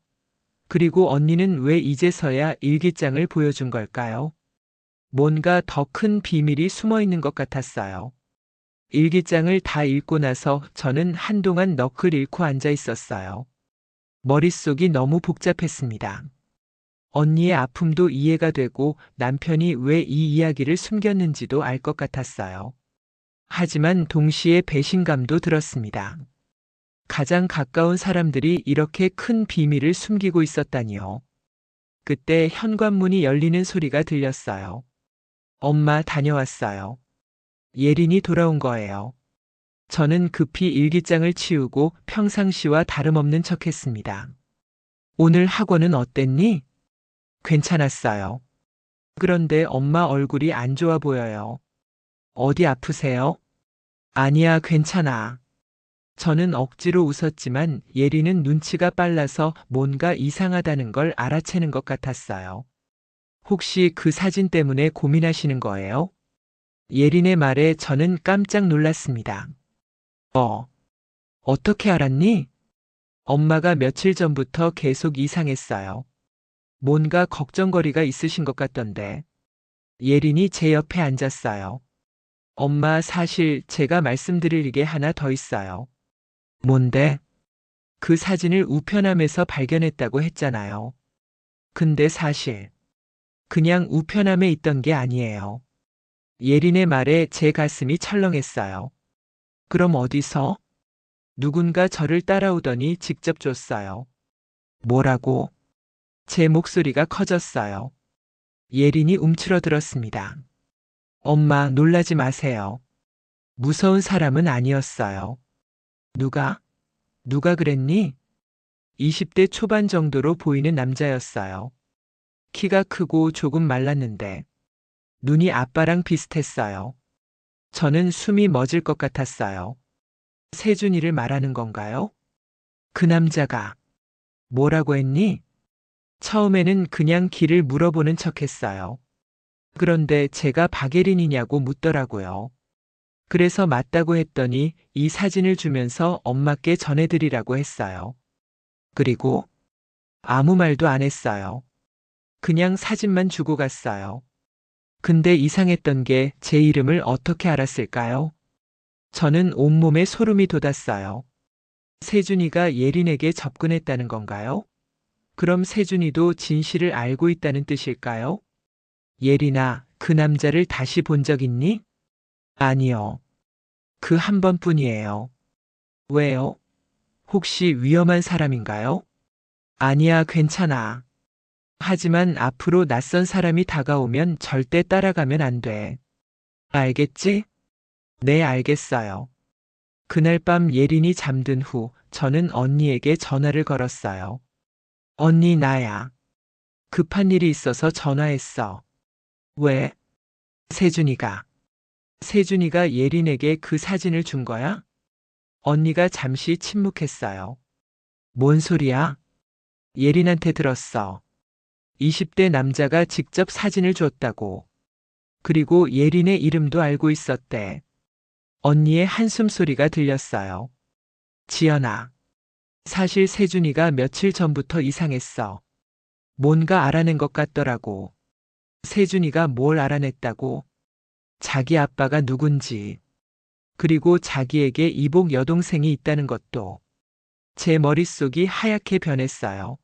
그리고 언니는 왜 이제서야 일기장을 보여준 걸까요? 뭔가 더 큰 비밀이 숨어 있는 것 같았어요. 일기장을 다 읽고 나서 저는 한동안 넋을 잃고 앉아 있었어요. 머릿속이 너무 복잡했습니다. 언니의 아픔도 이해가 되고 남편이 왜 이 이야기를 숨겼는지도 알 것 같았어요. 하지만 동시에 배신감도 들었습니다. 가장 가까운 사람들이 이렇게 큰 비밀을 숨기고 있었다니요. 그때 현관문이 열리는 소리가 들렸어요. 엄마 다녀왔어요. 예린이 돌아온 거예요. 저는 급히 일기장을 치우고 평상시와 다름없는 척했습니다. 오늘 학원은 어땠니? 괜찮았어요. 그런데 엄마 얼굴이 안 좋아 보여요. 어디 아프세요? 아니야, 괜찮아. 저는 억지로 웃었지만 예리는 눈치가 빨라서 뭔가 이상하다는 걸 알아채는 것 같았어요. 혹시 그 사진 때문에 고민하시는 거예요? 예린의 말에 저는 깜짝 놀랐습니다. 어떻게 알았니? 엄마가 며칠 전부터 계속 이상했어요. 뭔가 걱정거리가 있으신 것 같던데. 예린이 제 옆에 앉았어요. 엄마, 사실 제가 말씀드릴 게 하나 더 있어요. 뭔데? 그 사진을 우편함에서 발견했다고 했잖아요. 근데 사실 그냥 우편함에 있던 게 아니에요. 예린의 말에 제 가슴이 철렁했어요. 그럼 어디서? 누군가 저를 따라오더니 직접 줬어요. 뭐라고? 제 목소리가 커졌어요. 예린이 움츠러들었습니다. 엄마, 놀라지 마세요. 무서운 사람은 아니었어요. 누가 그랬니? 20대 초반 정도로 보이는 남자였어요. 키가 크고 조금 말랐는데 눈이 아빠랑 비슷했어요. 저는 숨이 멎을 것 같았어요. 세준이를 말하는 건가요? 그 남자가 뭐라고 했니? 처음에는 그냥 길을 물어보는 척 했어요. 그런데 제가 박예린이냐고 묻더라고요. 그래서 맞다고 했더니 이 사진을 주면서 엄마께 전해드리라고 했어요. 그리고 아무 말도 안 했어요. 그냥 사진만 주고 갔어요. 근데 이상했던 게 제 이름을 어떻게 알았을까요? 저는 온몸에 소름이 돋았어요. 세준이가 예린에게 접근했다는 건가요? 그럼 세준이도 진실을 알고 있다는 뜻일까요? 예린아, 그 남자를 다시 본 적 있니? 아니요. 그 한 번뿐이에요. 왜요? 혹시 위험한 사람인가요? 아니야, 괜찮아. 하지만 앞으로 낯선 사람이 다가오면 절대 따라가면 안 돼. 알겠지? 네, 알겠어요. 그날 밤 예린이 잠든 후 저는 언니에게 전화를 걸었어요. 언니, 나야. 급한 일이 있어서 전화했어. 왜? 세준이가. 세준이가 예린에게 그 사진을 준 거야? 언니가 잠시 침묵했어요. 뭔 소리야? 예린한테 들었어. 20대 남자가 직접 사진을 줬다고. 그리고 예린의 이름도 알고 있었대. 언니의 한숨 소리가 들렸어요. 지연아, 사실 세준이가 며칠 전부터 이상했어. 뭔가 알아낸 것 같더라고. 세준이가 뭘 알아냈다고? 자기 아빠가 누군지, 그리고 자기에게 이복 여동생이 있다는 것도. 제 머릿속이 하얗게 변했어요.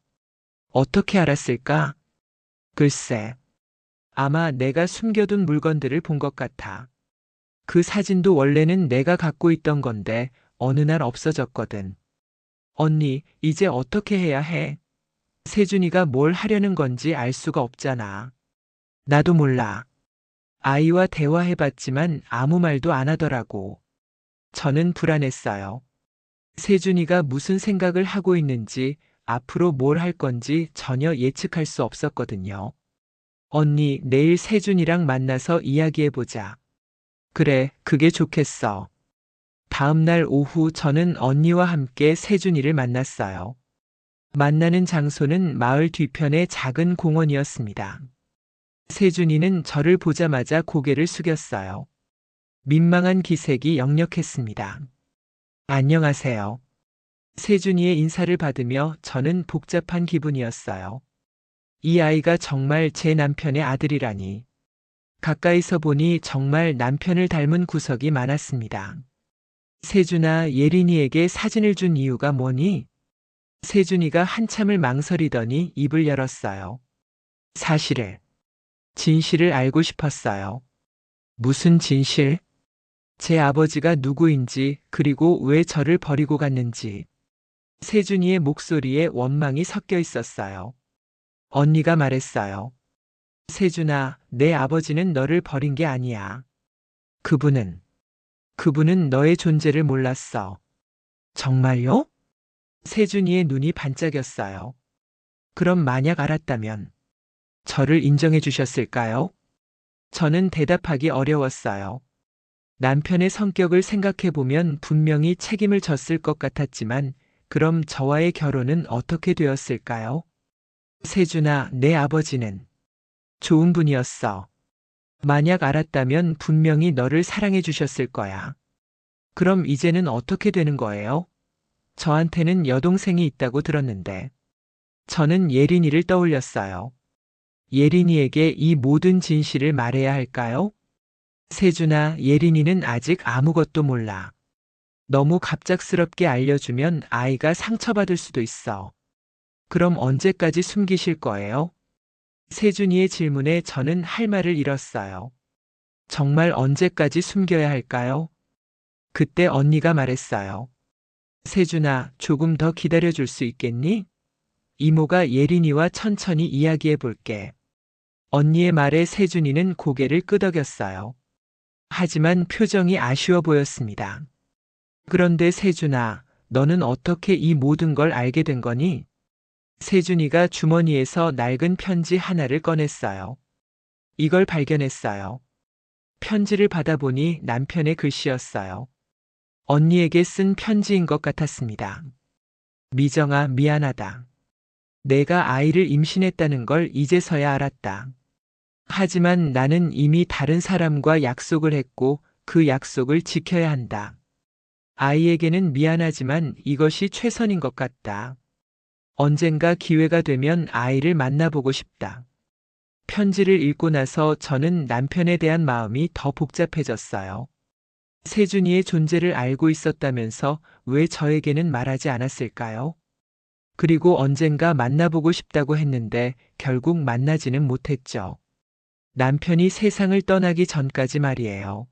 어떻게 알았을까? 글쎄, 아마 내가 숨겨둔 물건들을 본 것 같아. 그 사진도 원래는 내가 갖고 있던 건데 어느 날 없어졌거든. 언니, 이제 어떻게 해야 해? 세준이가 뭘 하려는 건지 알 수가 없잖아. 나도 몰라. 아이와 대화해봤지만 아무 말도 안 하더라고. 저는 불안했어요. 세준이가 무슨 생각을 하고 있는지, 앞으로 뭘 할 건지 전혀 예측할 수 없었거든요. 언니, 내일 세준이랑 만나서 이야기해보자. 그래, 그게 좋겠어. 다음 날 오후 저는 언니와 함께 세준이를 만났어요. 만나는 장소는 마을 뒤편의 작은 공원이었습니다. 세준이는 저를 보자마자 고개를 숙였어요. 민망한 기색이 역력했습니다. 안녕하세요. 세준이의 인사를 받으며 저는 복잡한 기분이었어요. 이 아이가 정말 제 남편의 아들이라니. 가까이서 보니 정말 남편을 닮은 구석이 많았습니다. 세준아, 예린이에게 사진을 준 이유가 뭐니? 세준이가 한참을 망설이더니 입을 열었어요. 사실을, 진실을 알고 싶었어요. 무슨 진실? 제 아버지가 누구인지, 그리고 왜 저를 버리고 갔는지. 세준이의 목소리에 원망이 섞여 있었어요. 언니가 말했어요. 세준아, 내 아버지는 너를 버린 게 아니야. 그분은 너의 존재를 몰랐어. 정말요? 세준이의 눈이 반짝였어요. 그럼 만약 알았다면 저를 인정해 주셨을까요? 저는 대답하기 어려웠어요. 남편의 성격을 생각해 보면 분명히 책임을 졌을 것 같았지만 그럼 저와의 결혼은 어떻게 되었을까요? 세준아, 내 아버지는 좋은 분이었어. 만약 알았다면 분명히 너를 사랑해 주셨을 거야. 그럼 이제는 어떻게 되는 거예요? 저한테는 여동생이 있다고 들었는데. 저는 예린이를 떠올렸어요. 예린이에게 이 모든 진실을 말해야 할까요? 세준아, 예린이는 아직 아무것도 몰라. 너무 갑작스럽게 알려주면 아이가 상처받을 수도 있어. 그럼 언제까지 숨기실 거예요? 세준이의 질문에 저는 할 말을 잃었어요. 정말 언제까지 숨겨야 할까요? 그때 언니가 말했어요. 세준아, 조금 더 기다려줄 수 있겠니? 이모가 예린이와 천천히 이야기해 볼게. 언니의 말에 세준이는 고개를 끄덕였어요. 하지만 표정이 아쉬워 보였습니다. 그런데 세준아, 너는 어떻게 이 모든 걸 알게 된 거니? 세준이가 주머니에서 낡은 편지 하나를 꺼냈어요. 이걸 발견했어요. 편지를 받아보니 남편의 글씨였어요. 언니에게 쓴 편지인 것 같았습니다. 미정아, 미안하다. 내가 아이를 임신했다는 걸 이제서야 알았다. 하지만 나는 이미 다른 사람과 약속을 했고 그 약속을 지켜야 한다. 아이에게는 미안하지만 이것이 최선인 것 같다. 언젠가 기회가 되면 아이를 만나보고 싶다. 편지를 읽고 나서 저는 남편에 대한 마음이 더 복잡해졌어요. 세준이의 존재를 알고 있었다면서 왜 저에게는 말하지 않았을까요? 그리고 언젠가 만나보고 싶다고 했는데 결국 만나지는 못했죠. 남편이 세상을 떠나기 전까지 말이에요.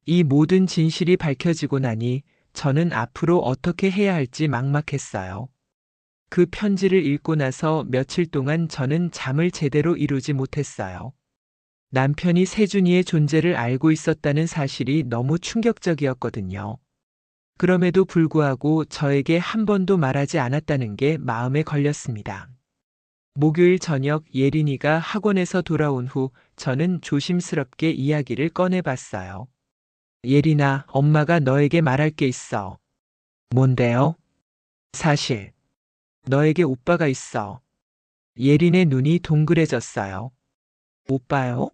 이 모든 진실이 밝혀지고 나니 저는 앞으로 어떻게 해야 할지 막막했어요. 그 편지를 읽고 나서 며칠 동안 저는 잠을 제대로 이루지 못했어요. 남편이 세준이의 존재를 알고 있었다는 사실이 너무 충격적이었거든요. 그럼에도 불구하고 저에게 한 번도 말하지 않았다는 게 마음에 걸렸습니다. 목요일 저녁 예린이가 학원에서 돌아온 후 저는 조심스럽게 이야기를 꺼내봤어요. 예린아, 엄마가 너에게 말할 게 있어. 뭔데요? 사실, 너에게 오빠가 있어. 예린의 눈이 동그래졌어요. 오빠요?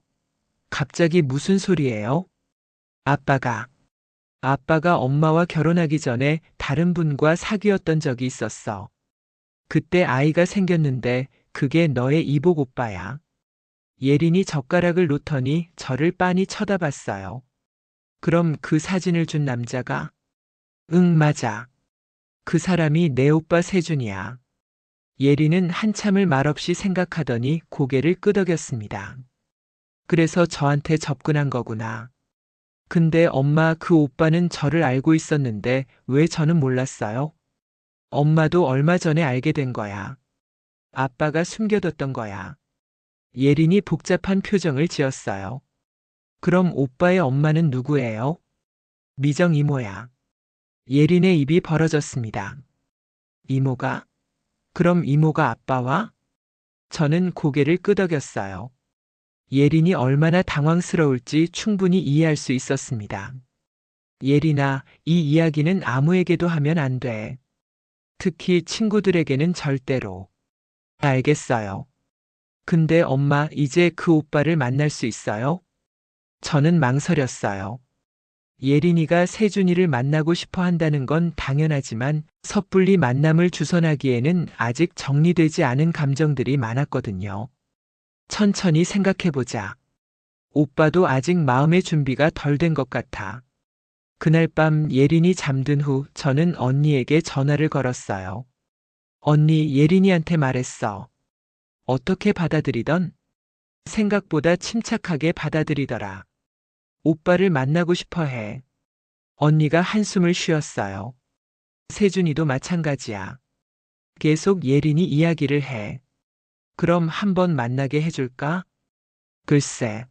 갑자기 무슨 소리예요? 아빠가 엄마와 결혼하기 전에 다른 분과 사귀었던 적이 있었어. 그때 아이가 생겼는데 그게 너의 이복 오빠야. 예린이 젓가락을 놓더니 저를 빤히 쳐다봤어요. 그럼 그 사진을 준 남자가? 응, 맞아. 그 사람이 내 오빠 세준이야. 예린은 한참을 말없이 생각하더니 고개를 끄덕였습니다. 그래서 저한테 접근한 거구나. 근데 엄마, 그 오빠는 저를 알고 있었는데 왜 저는 몰랐어요? 엄마도 얼마 전에 알게 된 거야. 아빠가 숨겨뒀던 거야. 예린이 복잡한 표정을 지었어요. 그럼 오빠의 엄마는 누구예요? 미정 이모야. 예린의 입이 벌어졌습니다. 이모가? 그럼 이모가 아빠와? 저는 고개를 끄덕였어요. 예린이 얼마나 당황스러울지 충분히 이해할 수 있었습니다. 예린아, 이 이야기는 아무에게도 하면 안 돼. 특히 친구들에게는 절대로. 알겠어요. 근데 엄마, 이제 그 오빠를 만날 수 있어요? 저는 망설였어요. 예린이가 세준이를 만나고 싶어 한다는 건 당연하지만 섣불리 만남을 주선하기에는 아직 정리되지 않은 감정들이 많았거든요. 천천히 생각해보자. 오빠도 아직 마음의 준비가 덜 된 것 같아. 그날 밤 예린이 잠든 후 저는 언니에게 전화를 걸었어요. 언니, 예린이한테 말했어. 어떻게 받아들이던? 생각보다 침착하게 받아들이더라. 오빠를 만나고 싶어 해. 언니가 한숨을 쉬었어요. 세준이도 마찬가지야. 계속 예린이 이야기를 해. 그럼 한번 만나게 해줄까? 글쎄,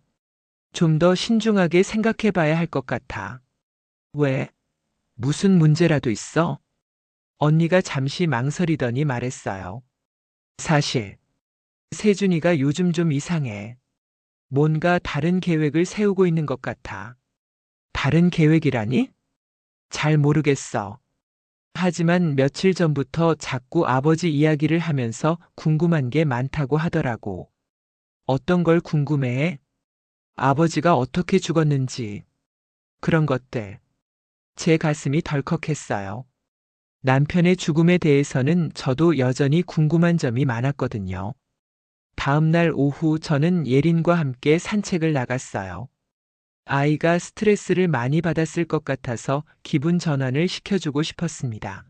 좀 더 신중하게 생각해 봐야 할 것 같아. 왜? 무슨 문제라도 있어? 언니가 잠시 망설이더니 말했어요. 사실, 세준이가 요즘 좀 이상해. 뭔가 다른 계획을 세우고 있는 것 같아. 다른 계획이라니? 잘 모르겠어. 하지만 며칠 전부터 자꾸 아버지 이야기를 하면서 궁금한 게 많다고 하더라고. 어떤 걸 궁금해해? 아버지가 어떻게 죽었는지. 그런 것들. 제 가슴이 덜컥했어요. 남편의 죽음에 대해서는 저도 여전히 궁금한 점이 많았거든요. 다음 날 오후 저는 예린과 함께 산책을 나갔어요. 아이가 스트레스를 많이 받았을 것 같아서 기분 전환을 시켜주고 싶었습니다.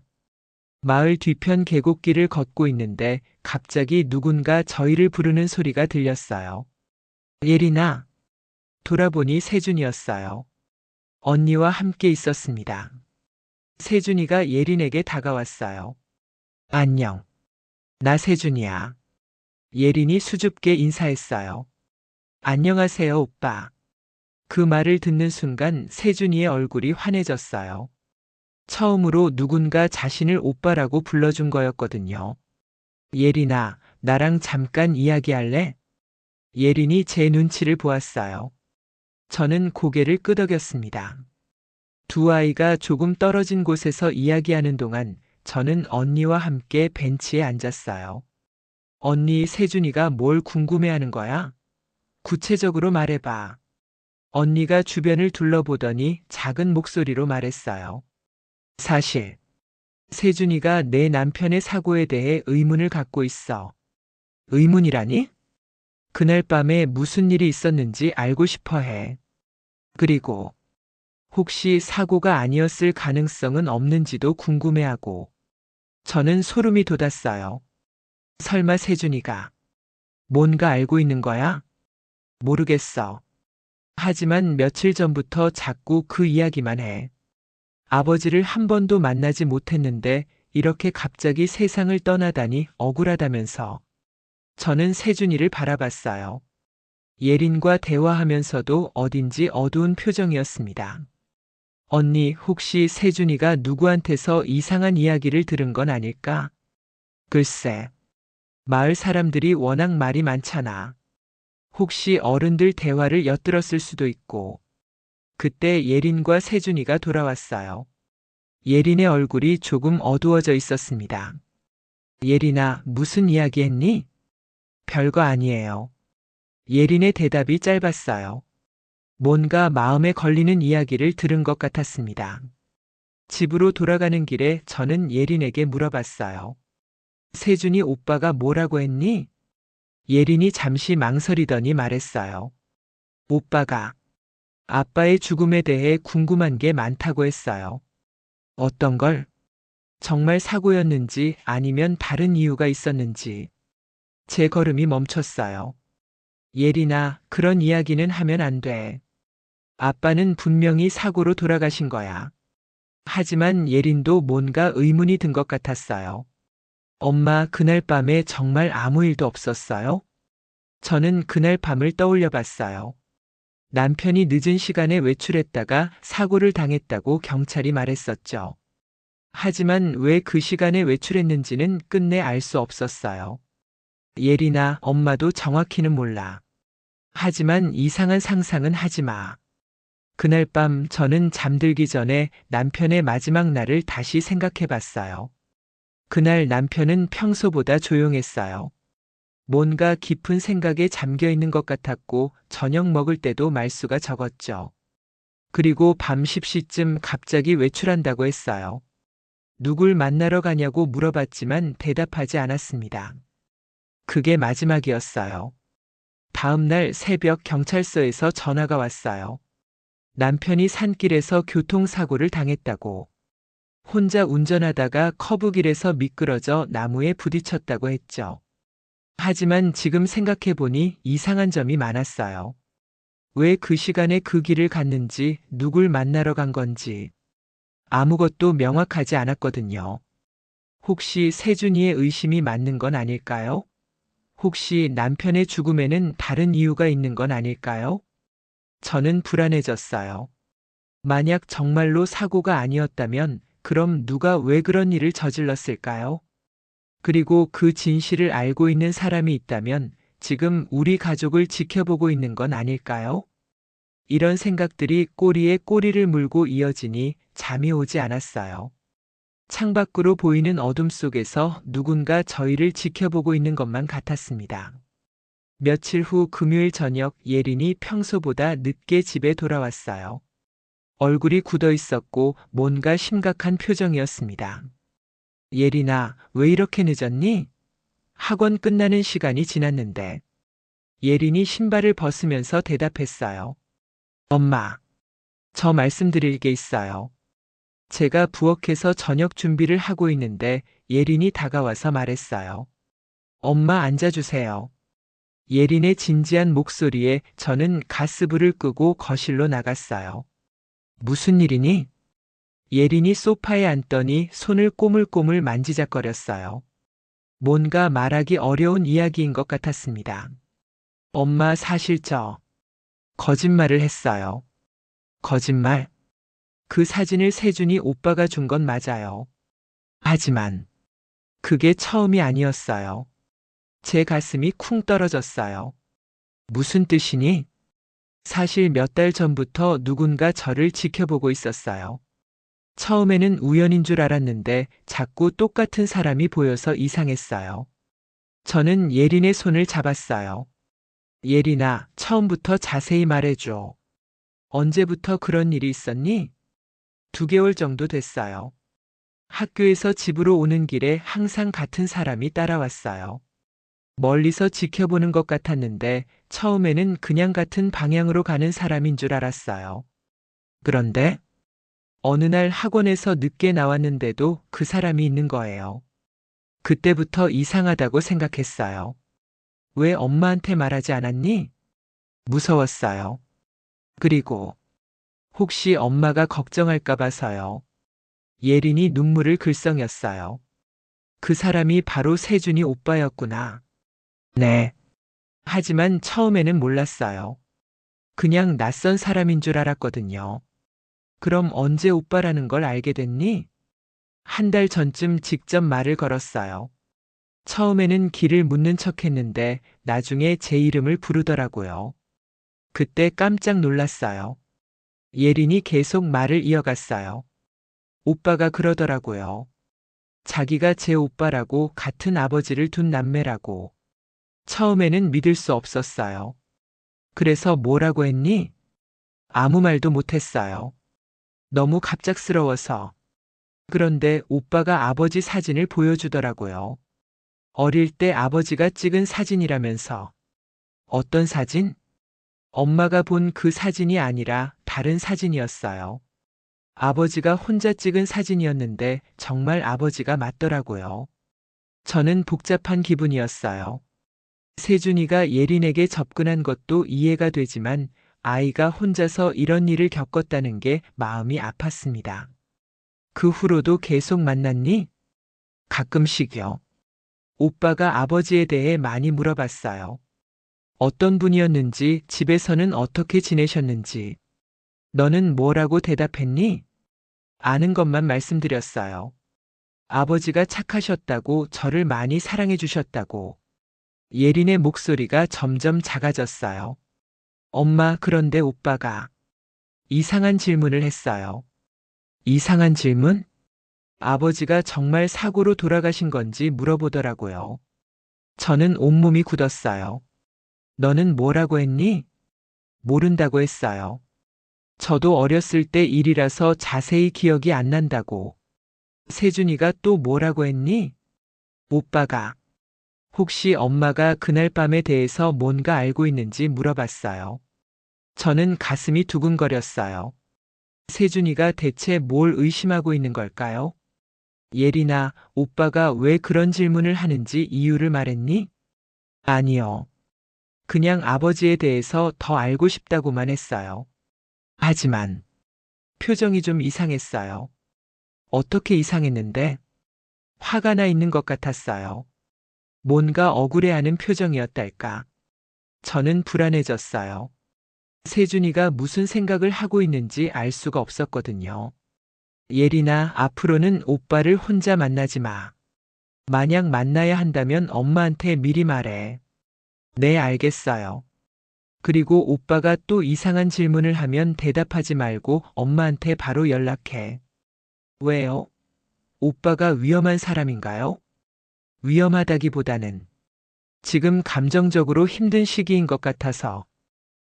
마을 뒤편 계곡길을 걷고 있는데 갑자기 누군가 저희를 부르는 소리가 들렸어요. 예린아. 돌아보니 세준이었어요. 언니와 함께 있었습니다. 세준이가 예린에게 다가왔어요. 안녕. 나 세준이야. 예린이 수줍게 인사했어요. 안녕하세요, 오빠. 그 말을 듣는 순간 세준이의 얼굴이 환해졌어요. 처음으로 누군가 자신을 오빠라고 불러준 거였거든요. 예린아, 나랑 잠깐 이야기할래? 예린이 제 눈치를 보았어요. 저는 고개를 끄덕였습니다. 두 아이가 조금 떨어진 곳에서 이야기하는 동안 저는 언니와 함께 벤치에 앉았어요. 언니, 세준이가 뭘 궁금해하는 거야? 구체적으로 말해봐. 언니가 주변을 둘러보더니 작은 목소리로 말했어요. 사실, 세준이가 내 남편의 사고에 대해 의문을 갖고 있어. 의문이라니? 그날 밤에 무슨 일이 있었는지 알고 싶어 해. 그리고 혹시 사고가 아니었을 가능성은 없는지도 궁금해하고. 저는 소름이 돋았어요. 설마 세준이가 뭔가 알고 있는 거야? 모르겠어. 하지만 며칠 전부터 자꾸 그 이야기만 해. 아버지를 한 번도 만나지 못했는데 이렇게 갑자기 세상을 떠나다니 억울하다면서. 저는 세준이를 바라봤어요. 예린과 대화하면서도 어딘지 어두운 표정이었습니다. 언니, 혹시 세준이가 누구한테서 이상한 이야기를 들은 건 아닐까? 글쎄, 마을 사람들이 워낙 말이 많잖아. 혹시 어른들 대화를 엿들었을 수도 있고. 그때 예린과 세준이가 돌아왔어요. 예린의 얼굴이 조금 어두워져 있었습니다. 예린아, 무슨 이야기 했니? 별거 아니에요. 예린의 대답이 짧았어요. 뭔가 마음에 걸리는 이야기를 들은 것 같았습니다. 집으로 돌아가는 길에 저는 예린에게 물어봤어요. 세준이 오빠가 뭐라고 했니? 예린이 잠시 망설이더니 말했어요. 오빠가 아빠의 죽음에 대해 궁금한 게 많다고 했어요. 어떤 걸? 정말 사고였는지 아니면 다른 이유가 있었는지. 제 걸음이 멈췄어요. 예린아, 그런 이야기는 하면 안 돼. 아빠는 분명히 사고로 돌아가신 거야. 하지만 예린도 뭔가 의문이 든 것 같았어요. 엄마, 그날 밤에 정말 아무 일도 없었어요? 저는 그날 밤을 떠올려 봤어요. 남편이 늦은 시간에 외출했다가 사고를 당했다고 경찰이 말했었죠. 하지만 왜 그 시간에 외출했는지는 끝내 알 수 없었어요. 예린아, 엄마도 정확히는 몰라. 하지만 이상한 상상은 하지 마. 그날 밤 저는 잠들기 전에 남편의 마지막 날을 다시 생각해 봤어요. 그날 남편은 평소보다 조용했어요. 뭔가 깊은 생각에 잠겨 있는 것 같았고 저녁 먹을 때도 말수가 적었죠. 그리고 밤 10시쯤 갑자기 외출한다고 했어요. 누굴 만나러 가냐고 물어봤지만 대답하지 않았습니다. 그게 마지막이었어요. 다음 날 새벽 경찰서에서 전화가 왔어요. 남편이 산길에서 교통사고를 당했다고. 혼자 운전하다가 커브길에서 미끄러져 나무에 부딪혔다고 했죠. 하지만 지금 생각해보니 이상한 점이 많았어요. 왜 그 시간에 그 길을 갔는지, 누굴 만나러 간 건지 아무것도 명확하지 않았거든요. 혹시 세준이의 의심이 맞는 건 아닐까요? 혹시 남편의 죽음에는 다른 이유가 있는 건 아닐까요? 저는 불안해졌어요. 만약 정말로 사고가 아니었다면 그럼 누가 왜 그런 일을 저질렀을까요? 그리고 그 진실을 알고 있는 사람이 있다면 지금 우리 가족을 지켜보고 있는 건 아닐까요? 이런 생각들이 꼬리에 꼬리를 물고 이어지니 잠이 오지 않았어요. 창밖으로 보이는 어둠 속에서 누군가 저희를 지켜보고 있는 것만 같았습니다. 며칠 후 금요일 저녁 예린이 평소보다 늦게 집에 돌아왔어요. 얼굴이 굳어 있었고 뭔가 심각한 표정이었습니다. 예린아, 왜 이렇게 늦었니? 학원 끝나는 시간이 지났는데. 예린이 신발을 벗으면서 대답했어요. 엄마, 저 말씀드릴 게 있어요. 제가 부엌에서 저녁 준비를 하고 있는데 예린이 다가와서 말했어요. 엄마 앉아주세요. 예린의 진지한 목소리에 저는 가스불을 끄고 거실로 나갔어요. 무슨 일이니? 예린이 소파에 앉더니 손을 꼬물꼬물 만지작거렸어요. 뭔가 말하기 어려운 이야기인 것 같았습니다. 엄마, 사실 거짓말을 했어요. 거짓말? 그 사진을 세준이 오빠가 준 건 맞아요. 하지만 그게 처음이 아니었어요. 제 가슴이 쿵 떨어졌어요. 무슨 뜻이니? 사실 몇 달 전부터 누군가 저를 지켜보고 있었어요. 처음에는 우연인 줄 알았는데 자꾸 똑같은 사람이 보여서 이상했어요. 저는 예린의 손을 잡았어요. 예린아, 처음부터 자세히 말해줘. 언제부터 그런 일이 있었니? 2개월 정도 됐어요. 학교에서 집으로 오는 길에 항상 같은 사람이 따라왔어요. 멀리서 지켜보는 것 같았는데 처음에는 그냥 같은 방향으로 가는 사람인 줄 알았어요. 그런데 어느 날 학원에서 늦게 나왔는데도 그 사람이 있는 거예요. 그때부터 이상하다고 생각했어요. 왜 엄마한테 말하지 않았니? 무서웠어요. 그리고 혹시 엄마가 걱정할까 봐서요. 예린이 눈물을 글썽였어요. 그 사람이 바로 세준이 오빠였구나. 네. 하지만 처음에는 몰랐어요. 그냥 낯선 사람인 줄 알았거든요. 그럼 언제 오빠라는 걸 알게 됐니? 1달 전쯤 직접 말을 걸었어요. 처음에는 길을 묻는 척 했는데 나중에 제 이름을 부르더라고요. 그때 깜짝 놀랐어요. 예린이 계속 말을 이어갔어요. 오빠가 그러더라고요. 자기가 제 오빠라고, 같은 아버지를 둔 남매라고. 처음에는 믿을 수 없었어요. 그래서 뭐라고 했니? 아무 말도 못했어요. 너무 갑작스러워서. 그런데 오빠가 아버지 사진을 보여주더라고요. 어릴 때 아버지가 찍은 사진이라면서. 어떤 사진? 엄마가 본 그 사진이 아니라 다른 사진이었어요. 아버지가 혼자 찍은 사진이었는데 정말 아버지가 맞더라고요. 저는 복잡한 기분이었어요. 세준이가 예린에게 접근한 것도 이해가 되지만 아이가 혼자서 이런 일을 겪었다는 게 마음이 아팠습니다. 그 후로도 계속 만났니? 가끔씩요. 오빠가 아버지에 대해 많이 물어봤어요. 어떤 분이었는지, 집에서는 어떻게 지내셨는지. 너는 뭐라고 대답했니? 아는 것만 말씀드렸어요. 아버지가 착하셨다고, 저를 많이 사랑해 주셨다고. 예린의 목소리가 점점 작아졌어요. 엄마, 그런데 오빠가 이상한 질문을 했어요. 이상한 질문? 아버지가 정말 사고로 돌아가신 건지 물어보더라고요. 저는 온몸이 굳었어요. 너는 뭐라고 했니? 모른다고 했어요. 저도 어렸을 때 일이라서 자세히 기억이 안 난다고. 세준이가 또 뭐라고 했니? 오빠가. 혹시 엄마가 그날 밤에 대해서 뭔가 알고 있는지 물어봤어요. 저는 가슴이 두근거렸어요. 세준이가 대체 뭘 의심하고 있는 걸까요? 예린아, 오빠가 왜 그런 질문을 하는지 이유를 말했니? 아니요. 그냥 아버지에 대해서 더 알고 싶다고만 했어요. 하지만 표정이 좀 이상했어요. 어떻게 이상했는데? 화가 나 있는 것 같았어요. 뭔가 억울해하는 표정이었달까. 저는 불안해졌어요. 세준이가 무슨 생각을 하고 있는지 알 수가 없었거든요. 예린아, 앞으로는 오빠를 혼자 만나지 마. 만약 만나야 한다면 엄마한테 미리 말해. 네, 알겠어요. 그리고 오빠가 또 이상한 질문을 하면 대답하지 말고 엄마한테 바로 연락해. 왜요? 오빠가 위험한 사람인가요? 위험하다기보다는 지금 감정적으로 힘든 시기인 것 같아서.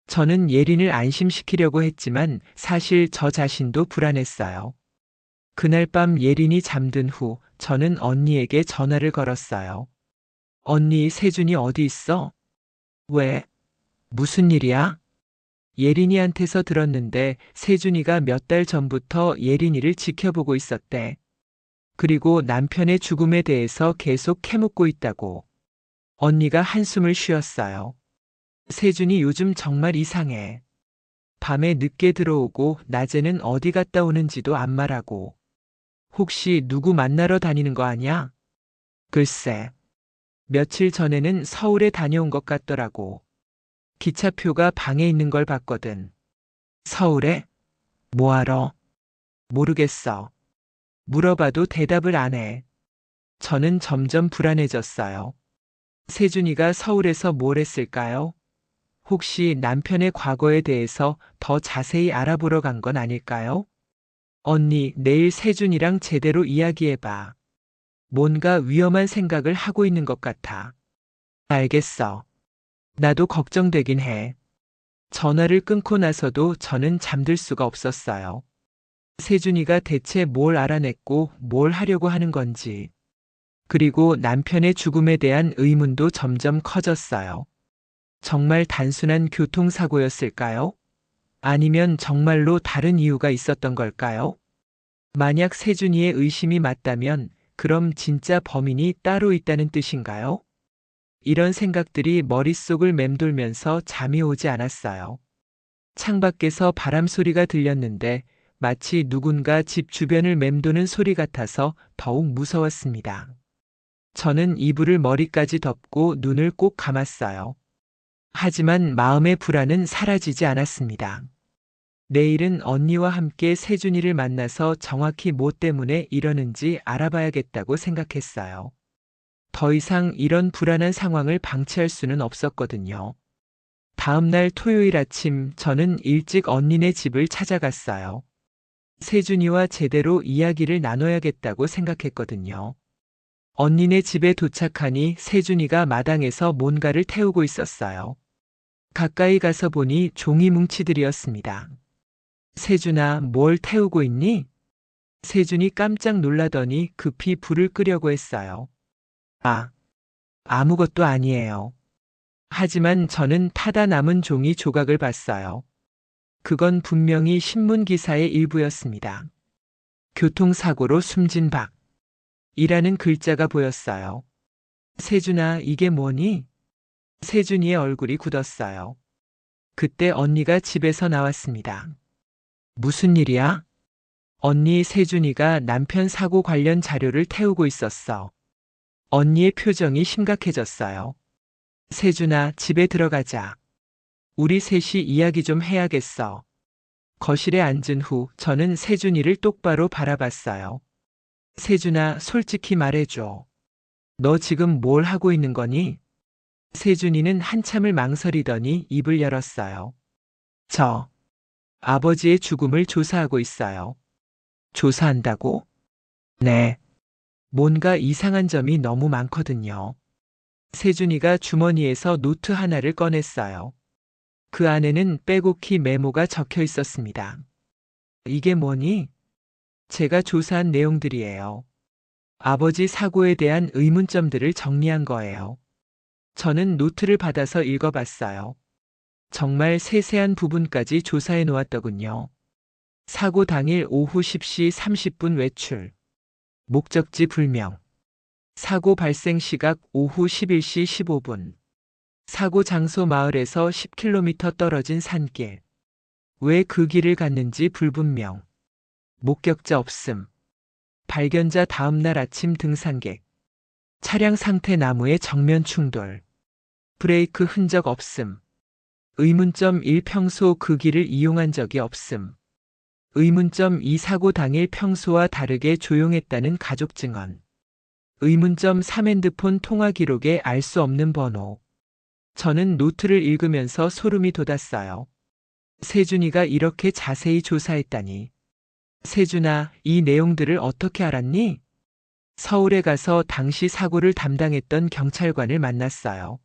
저는 예린을 안심시키려고 했지만 사실 저 자신도 불안했어요. 그날 밤 예린이 잠든 후 저는 언니에게 전화를 걸었어요. 언니, 세준이 어디 있어? 왜? 무슨 일이야? 예린이한테서 들었는데 세준이가 몇 달 전부터 예린이를 지켜보고 있었대. 그리고 남편의 죽음에 대해서 계속 캐묻고 있다고. 언니가 한숨을 쉬었어요. 세준이 요즘 정말 이상해. 밤에 늦게 들어오고 낮에는 어디 갔다 오는지도 안 말하고. 혹시 누구 만나러 다니는 거 아니야? 글쎄. 며칠 전에는 서울에 다녀온 것 같더라고. 기차표가 방에 있는 걸 봤거든. 서울에? 뭐하러? 모르겠어. 물어봐도 대답을 안 해. 저는 점점 불안해졌어요. 세준이가 서울에서 뭘 했을까요? 혹시 남편의 과거에 대해서 더 자세히 알아보러 간 건 아닐까요? 언니, 내일 세준이랑 제대로 이야기해봐. 뭔가 위험한 생각을 하고 있는 것 같아. 알겠어. 나도 걱정되긴 해. 전화를 끊고 나서도 저는 잠들 수가 없었어요. 세준이가 대체 뭘 알아냈고 뭘 하려고 하는 건지. 그리고 남편의 죽음에 대한 의문도 점점 커졌어요. 정말 단순한 교통사고였을까요? 아니면 정말로 다른 이유가 있었던 걸까요? 만약 세준이의 의심이 맞다면 그럼 진짜 범인이 따로 있다는 뜻인가요? 이런 생각들이 머릿속을 맴돌면서 잠이 오지 않았어요. 창밖에서 바람 소리가 들렸는데 마치 누군가 집 주변을 맴도는 소리 같아서 더욱 무서웠습니다. 저는 이불을 머리까지 덮고 눈을 꼭 감았어요. 하지만 마음의 불안은 사라지지 않았습니다. 내일은 언니와 함께 세준이를 만나서 정확히 뭐 때문에 이러는지 알아봐야겠다고 생각했어요. 더 이상 이런 불안한 상황을 방치할 수는 없었거든요. 다음 날 토요일 아침 저는 일찍 언니네 집을 찾아갔어요. 세준이와 제대로 이야기를 나눠야겠다고 생각했거든요. 언니네 집에 도착하니 세준이가 마당에서 뭔가를 태우고 있었어요. 가까이 가서 보니 종이 뭉치들이었습니다. 세준아, 뭘 태우고 있니? 세준이 깜짝 놀라더니 급히 불을 끄려고 했어요. 아, 아무것도 아니에요. 하지만 저는 타다 남은 종이 조각을 봤어요. 그건 분명히 신문 기사의 일부였습니다. 교통사고로 숨진 박 이라는 글자가 보였어요. 세준아, 이게 뭐니? 세준이의 얼굴이 굳었어요. 그때 언니가 집에서 나왔습니다. 무슨 일이야? 언니, 세준이가 남편 사고 관련 자료를 태우고 있었어. 언니의 표정이 심각해졌어요. 세준아, 집에 들어가자. 우리 셋이 이야기 좀 해야겠어. 거실에 앉은 후 저는 세준이를 똑바로 바라봤어요. 세준아, 솔직히 말해줘. 너 지금 뭘 하고 있는 거니? 세준이는 한참을 망설이더니 입을 열었어요. 저, 아버지의 죽음을 조사하고 있어요. 조사한다고? 네. 뭔가 이상한 점이 너무 많거든요. 세준이가 주머니에서 노트 하나를 꺼냈어요. 그 안에는 빼곡히 메모가 적혀 있었습니다. 이게 뭐니? 제가 조사한 내용들이에요. 아버지 사고에 대한 의문점들을 정리한 거예요. 저는 노트를 받아서 읽어봤어요. 정말 세세한 부분까지 조사해 놓았더군요. 사고 당일 오후 10시 30분 외출. 목적지 불명. 사고 발생 시각 오후 11시 15분. 사고 장소 마을에서 10km 떨어진 산길. 왜 그 길을 갔는지 불분명. 목격자 없음. 발견자 다음날 아침 등산객. 차량 상태 나무의 정면 충돌. 브레이크 흔적 없음. 의문점 1 평소 그 길을 이용한 적이 없음. 의문점 2 사고 당일 평소와 다르게 조용했다는 가족 증언. 의문점 3 핸드폰 통화 기록에 알 수 없는 번호. 저는 노트를 읽으면서 소름이 돋았어요. 세준이가 이렇게 자세히 조사했다니. 세준아, 이 내용들을 어떻게 알았니? 서울에 가서 당시 사고를 담당했던 경찰관을 만났어요.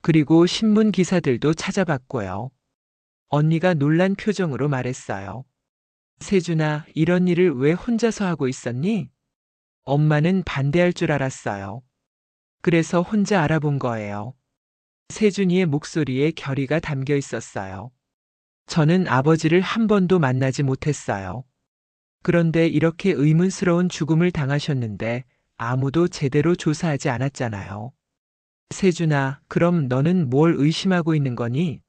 그리고 신문 기사들도 찾아봤고요. 언니가 놀란 표정으로 말했어요. 세준아, 이런 일을 왜 혼자서 하고 있었니? 엄마는 반대할 줄 알았어요. 그래서 혼자 알아본 거예요. 세준이의 목소리에 결의가 담겨 있었어요. 저는 아버지를 한 번도 만나지 못했어요. 그런데 이렇게 의문스러운 죽음을 당하셨는데 아무도 제대로 조사하지 않았잖아요. 세준아, 그럼 너는 뭘 의심하고 있는 거니?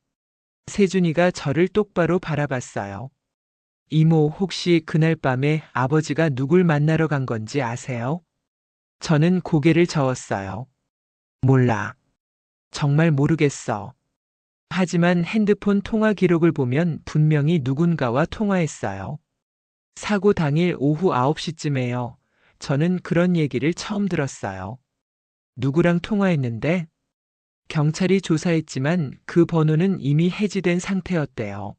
세준이가 저를 똑바로 바라봤어요. 이모, 혹시 그날 밤에 아버지가 누굴 만나러 간 건지 아세요? 저는 고개를 저었어요. 몰라. 정말 모르겠어. 하지만 핸드폰 통화 기록을 보면 분명히 누군가와 통화했어요. 사고 당일 오후 9시쯤에요. 저는 그런 얘기를 처음 들었어요. 누구랑 통화했는데? 경찰이 조사했지만 그 번호는 이미 해지된 상태였대요.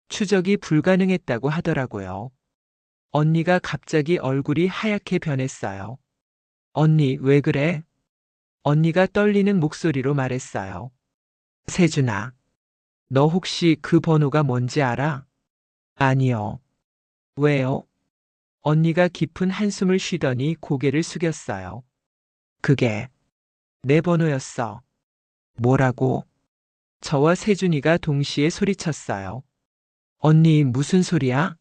추적이 불가능했다고 하더라고요. 언니가 갑자기 얼굴이 하얗게 변했어요. 언니, 왜 그래? 언니가 떨리는 목소리로 말했어요. 세준아, 너 혹시 그 번호가 뭔지 알아? 아니요. 왜요? 언니가 깊은 한숨을 쉬더니 고개를 숙였어요. 그게 내 번호였어. 뭐라고? 저와 세준이가 동시에 소리쳤어요. 언니, 무슨 소리야?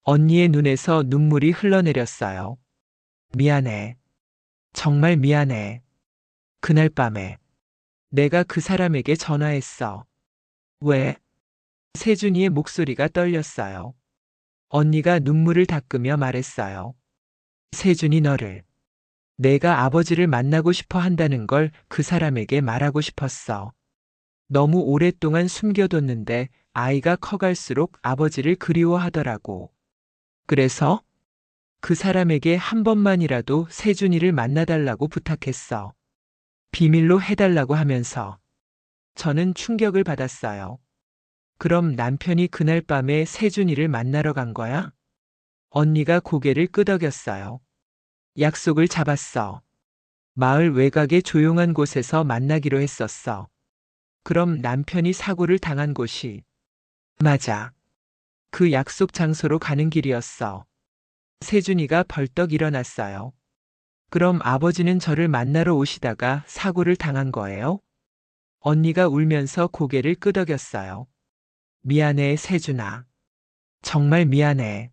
언니의 눈에서 눈물이 흘러내렸어요. 미안해. 정말 미안해. 그날 밤에 내가 그 사람에게 전화했어. 왜? 세준이의 목소리가 떨렸어요. 언니가 눈물을 닦으며 말했어요. 세준이 너를 내가 아버지를 만나고 싶어 한다는 걸 그 사람에게 말하고 싶었어. 너무 오랫동안 숨겨뒀는데 아이가 커갈수록 아버지를 그리워하더라고. 그래서 그 사람에게 한 번만이라도 세준이를 만나달라고 부탁했어. 비밀로 해달라고 하면서. 저는 충격을 받았어요. 그럼 남편이 그날 밤에 세준이를 만나러 간 거야? 언니가 고개를 끄덕였어요. 약속을 잡았어. 마을 외곽의 조용한 곳에서 만나기로 했었어. 그럼 남편이 사고를 당한 곳이? 맞아. 그 약속 장소로 가는 길이었어. 세준이가 벌떡 일어났어요. 그럼 아버지는 저를 만나러 오시다가 사고를 당한 거예요? 언니가 울면서 고개를 끄덕였어요. 미안해, 세준아. 정말 미안해.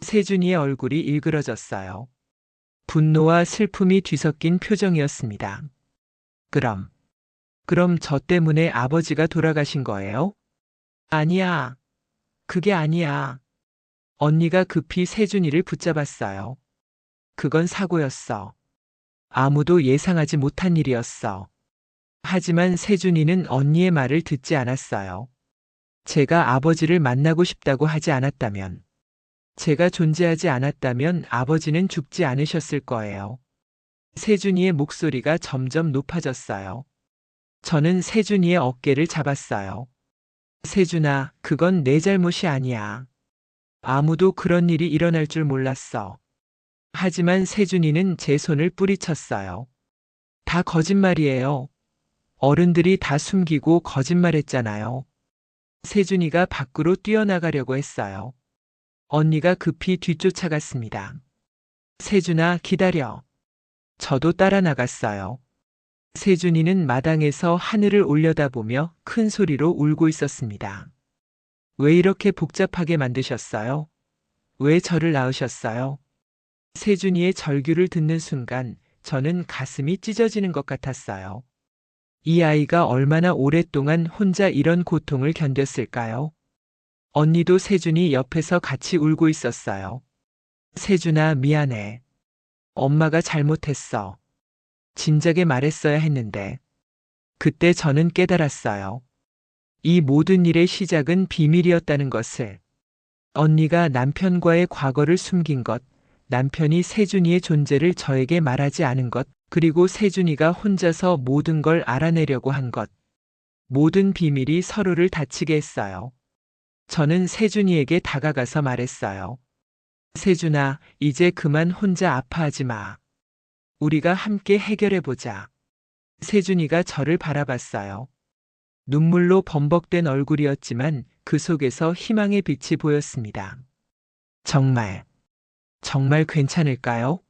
세준이의 얼굴이 일그러졌어요. 분노와 슬픔이 뒤섞인 표정이었습니다. 그럼, 그럼 저 때문에 아버지가 돌아가신 거예요? 아니야. 그게 아니야. 언니가 급히 세준이를 붙잡았어요. 그건 사고였어. 아무도 예상하지 못한 일이었어. 하지만 세준이는 언니의 말을 듣지 않았어요. 제가 아버지를 만나고 싶다고 하지 않았다면, 제가 존재하지 않았다면 아버지는 죽지 않으셨을 거예요. 세준이의 목소리가 점점 높아졌어요. 저는 세준이의 어깨를 잡았어요. 세준아, 그건 내 잘못이 아니야. 아무도 그런 일이 일어날 줄 몰랐어. 하지만 세준이는 제 손을 뿌리쳤어요. 다 거짓말이에요. 어른들이 다 숨기고 거짓말했잖아요. 세준이가 밖으로 뛰어나가려고 했어요. 언니가 급히 뒤쫓아갔습니다. 세준아, 기다려. 저도 따라 나갔어요. 세준이는 마당에서 하늘을 올려다보며 큰 소리로 울고 있었습니다. 왜 이렇게 복잡하게 만드셨어요? 왜 저를 낳으셨어요? 세준이의 절규를 듣는 순간 저는 가슴이 찢어지는 것 같았어요. 이 아이가 얼마나 오랫동안 혼자 이런 고통을 견뎠을까요? 언니도 세준이 옆에서 같이 울고 있었어요. 세준아, 미안해. 엄마가 잘못했어. 진작에 말했어야 했는데. 그때 저는 깨달았어요. 이 모든 일의 시작은 비밀이었다는 것을. 언니가 남편과의 과거를 숨긴 것, 남편이 세준이의 존재를 저에게 말하지 않은 것, 그리고 세준이가 혼자서 모든 걸 알아내려고 한 것. 모든 비밀이 서로를 다치게 했어요. 저는 세준이에게 다가가서 말했어요. 세준아, 이제 그만 혼자 아파하지 마. 우리가 함께 해결해보자. 세준이가 저를 바라봤어요. 눈물로 범벅된 얼굴이었지만 그 속에서 희망의 빛이 보였습니다. 정말, 정말 괜찮을까요?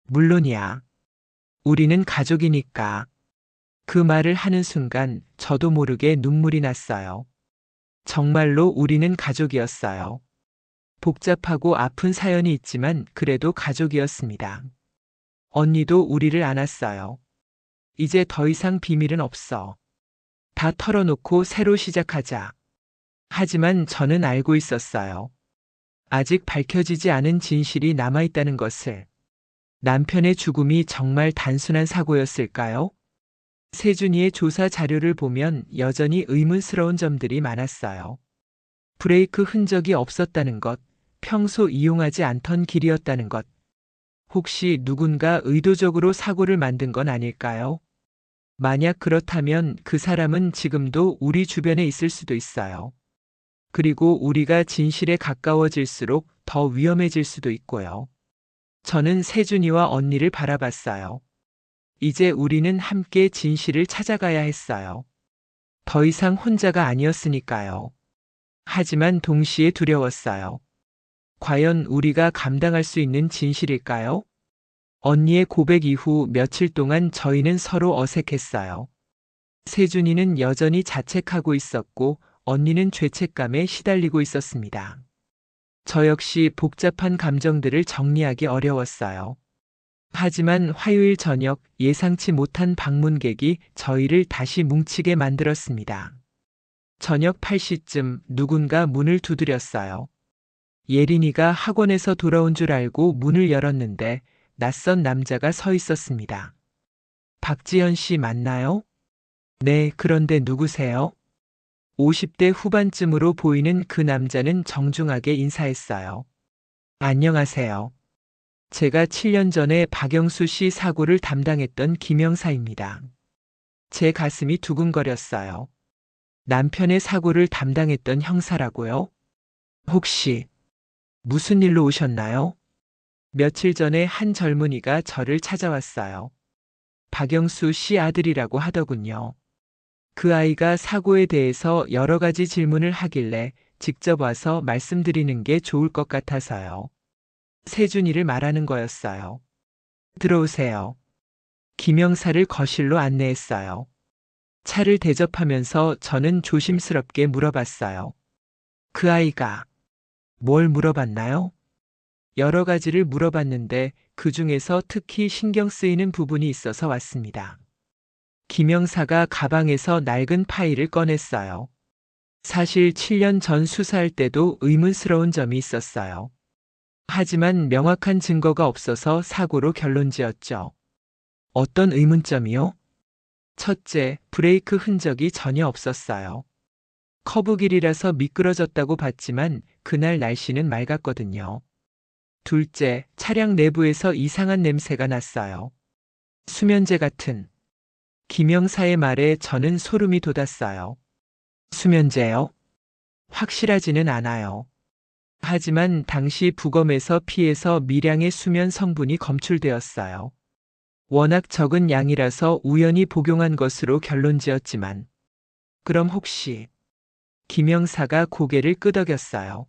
물론이야. 우리는 가족이니까. 그 말을 하는 순간 저도 모르게 눈물이 났어요. 정말로 우리는 가족이었어요. 복잡하고 아픈 사연이 있지만 그래도 가족이었습니다. 언니도 우리를 안았어요. 이제 더 이상 비밀은 없어. 다 털어놓고 새로 시작하자. 하지만 저는 알고 있었어요. 아직 밝혀지지 않은 진실이 남아있다는 것을. 남편의 죽음이 정말 단순한 사고였을까요? 세준이의 조사 자료를 보면 여전히 의문스러운 점들이 많았어요. 브레이크 흔적이 없었다는 것, 평소 이용하지 않던 길이었다는 것. 혹시 누군가 의도적으로 사고를 만든 건 아닐까요? 만약 그렇다면 그 사람은 지금도 우리 주변에 있을 수도 있어요. 그리고 우리가 진실에 가까워질수록 더 위험해질 수도 있고요. 저는 세준이와 언니를 바라봤어요. 이제 우리는 함께 진실을 찾아가야 했어요. 더 이상 혼자가 아니었으니까요. 하지만 동시에 두려웠어요. 과연 우리가 감당할 수 있는 진실일까요? 언니의 고백 이후 며칠 동안 저희는 서로 어색했어요. 세준이는 여전히 자책하고 있었고 언니는 죄책감에 시달리고 있었습니다. 저 역시 복잡한 감정들을 정리하기 어려웠어요. 하지만 화요일 저녁 예상치 못한 방문객이 저희를 다시 뭉치게 만들었습니다. 저녁 8시쯤 누군가 문을 두드렸어요. 예린이가 학원에서 돌아온 줄 알고 문을 열었는데 낯선 남자가 서 있었습니다. 박지현 씨 맞나요? 네, 그런데 누구세요? 50대 후반쯤으로 보이는 그 남자는 정중하게 인사했어요. 안녕하세요. 제가 7년 전에 박영수 씨 사고를 담당했던 김영사입니다. 제 가슴이 두근거렸어요. 남편의 사고를 담당했던 형사라고요? 혹시 무슨 일로 오셨나요? 며칠 전에 한 젊은이가 저를 찾아왔어요. 박영수 씨 아들이라고 하더군요. 그 아이가 사고에 대해서 여러 가지 질문을 하길래 직접 와서 말씀드리는 게 좋을 것 같아서요. 세준이를 말하는 거였어요. 들어오세요. 김영사를 거실로 안내했어요. 차를 대접하면서 저는 조심스럽게 물어봤어요. 그 아이가 뭘 물어봤나요? 여러 가지를 물어봤는데 그 중에서 특히 신경 쓰이는 부분이 있어서 왔습니다. 김영사가 가방에서 낡은 파일을 꺼냈어요. 사실 7년 전 수사할 때도 의문스러운 점이 있었어요. 하지만 명확한 증거가 없어서 사고로 결론 지었죠. 어떤 의문점이요? 첫째, 브레이크 흔적이 전혀 없었어요. 커브 길이라서 미끄러졌다고 봤지만 그날 날씨는 맑았거든요. 둘째, 차량 내부에서 이상한 냄새가 났어요. 수면제 같은. 김영사의 말에 저는 소름이 돋았어요. 수면제요? 확실하지는 않아요. 하지만 당시 부검에서 피에서 미량의 수면 성분이 검출되었어요. 워낙 적은 양이라서 우연히 복용한 것으로 결론 지었지만, 그럼 혹시 김영사가 고개를 끄덕였어요.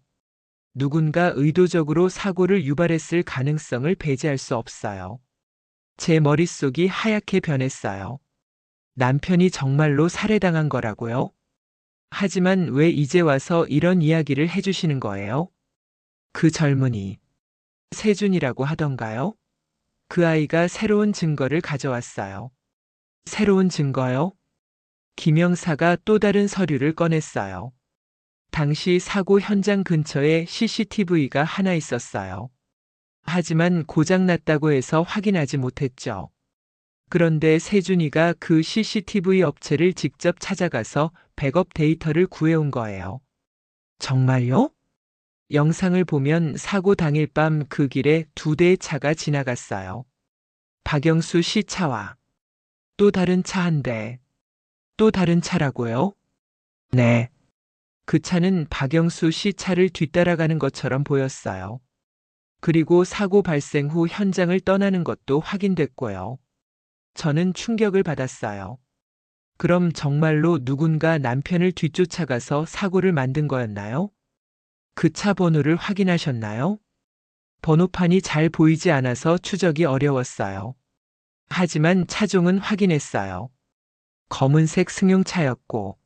누군가 의도적으로 사고를 유발했을 가능성을 배제할 수 없어요. 제 머릿속이 하얗게 변했어요. 남편이 정말로 살해당한 거라고요? 하지만 왜 이제 와서 이런 이야기를 해주시는 거예요? 그 젊은이, 세준이라고 하던가요? 그 아이가 새로운 증거를 가져왔어요. 새로운 증거요? 김영사가 또 다른 서류를 꺼냈어요. 당시 사고 현장 근처에 CCTV가 하나 있었어요. 하지만 고장났다고 해서 확인하지 못했죠. 그런데 세준이가 그 CCTV 업체를 직접 찾아가서 백업 데이터를 구해온 거예요. 정말요? 영상을 보면 사고 당일 밤 그 길에 2대의 차가 지나갔어요. 박영수 씨 차와 또 다른 차 한 대. 또 다른 차라고요? 네. 그 차는 박영수 씨 차를 뒤따라가는 것처럼 보였어요. 그리고 사고 발생 후 현장을 떠나는 것도 확인됐고요. 저는 충격을 받았어요. 그럼 정말로 누군가 남편을 뒤쫓아가서 사고를 만든 거였나요? 그 차 번호를 확인하셨나요? 번호판이 잘 보이지 않아서 추적이 어려웠어요. 하지만 차종은 확인했어요. 검은색 승용차였고,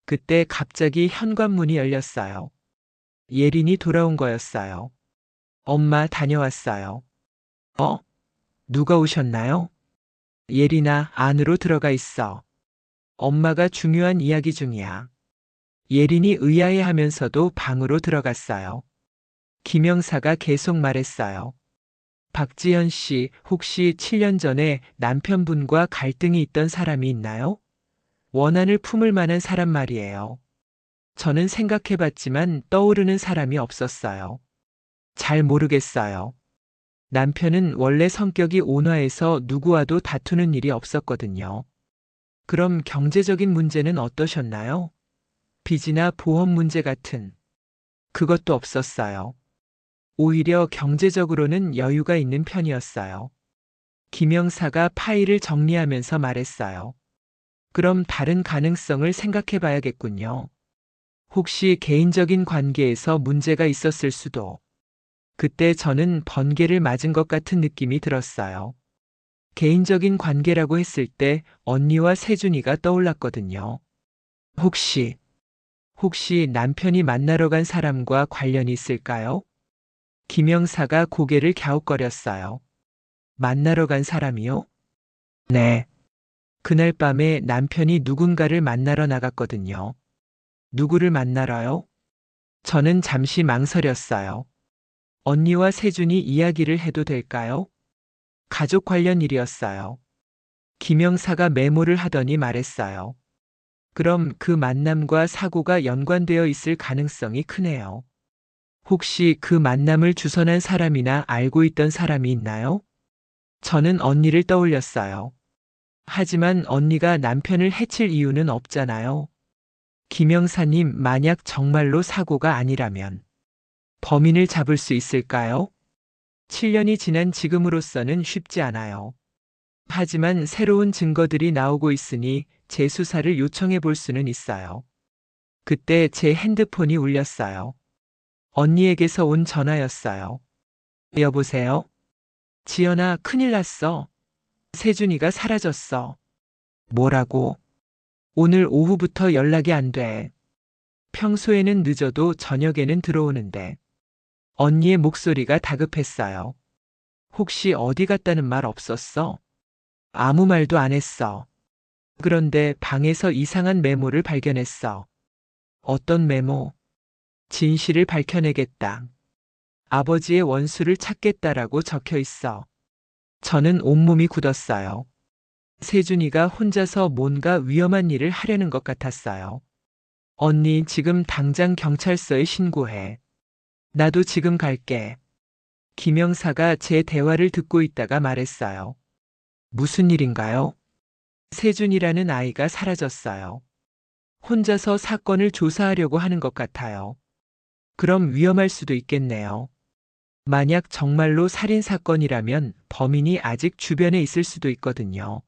그때 갑자기 현관문이 열렸어요. 예린이 돌아온 거였어요. 엄마 다녀왔어요. 어? 누가 오셨나요? 예린아, 안으로 들어가 있어. 엄마가 중요한 이야기 중이야. 예린이 의아해하면서도 방으로 들어갔어요. 김영사가 계속 말했어요. 박지현 씨, 혹시 7년 전에 남편분과 갈등이 있던 사람이 있나요? 원한을 품을 만한 사람 말이에요. 저는 생각해봤지만 떠오르는 사람이 없었어요. 잘 모르겠어요. 남편은 원래 성격이 온화해서 누구와도 다투는 일이 없었거든요. 그럼 경제적인 문제는 어떠셨나요? 빚이나 보험 문제 같은. 그것도 없었어요. 오히려 경제적으로는 여유가 있는 편이었어요. 김영사가 파일을 정리하면서 말했어요. 그럼 다른 가능성을 생각해 봐야겠군요. 혹시 개인적인 관계에서 문제가 있었을 수도. 그때 저는 번개를 맞은 것 같은 느낌이 들었어요. 개인적인 관계라고 했을 때 언니와 세준이가 떠올랐거든요. 혹시 남편이 만나러 간 사람과 관련이 있을까요? 김영사가 고개를 갸웃거렸어요. 만나러 간 사람이요? 네. 그날 밤에 남편이 누군가를 만나러 나갔거든요. 누구를 만나러요? 저는 잠시 망설였어요. 언니와 세준이 이야기를 해도 될까요? 가족 관련 일이었어요. 김영사가 메모를 하더니 말했어요. 그럼 그 만남과 사고가 연관되어 있을 가능성이 크네요. 혹시 그 만남을 주선한 사람이나 알고 있던 사람이 있나요? 저는 언니를 떠올렸어요. 하지만 언니가 남편을 해칠 이유는 없잖아요. 김영사님, 만약 정말로 사고가 아니라면 범인을 잡을 수 있을까요? 7년이 지난 지금으로서는 쉽지 않아요. 하지만 새로운 증거들이 나오고 있으니 재수사를 요청해 볼 수는 있어요. 그때 제 핸드폰이 울렸어요. 언니에게서 온 전화였어요. 여보세요? 지연아, 큰일 났어. 세준이가 사라졌어. 뭐라고? 오늘 오후부터 연락이 안 돼. 평소에는 늦어도 저녁에는 들어오는데. 언니의 목소리가 다급했어요. 혹시 어디 갔다는 말 없었어? 아무 말도 안 했어. 그런데 방에서 이상한 메모를 발견했어. 어떤 메모? 진실을 밝혀내겠다. 아버지의 원수를 찾겠다라고 적혀 있어. 저는 온몸이 굳었어요. 세준이가 혼자서 뭔가 위험한 일을 하려는 것 같았어요. 언니, 지금 당장 경찰서에 신고해. 나도 지금 갈게. 김영사가 제 대화를 듣고 있다가 말했어요. 무슨 일인가요? 세준이라는 아이가 사라졌어요. 혼자서 사건을 조사하려고 하는 것 같아요. 그럼 위험할 수도 있겠네요. 만약 정말로 살인사건이라면 범인이 아직 주변에 있을 수도 있거든요.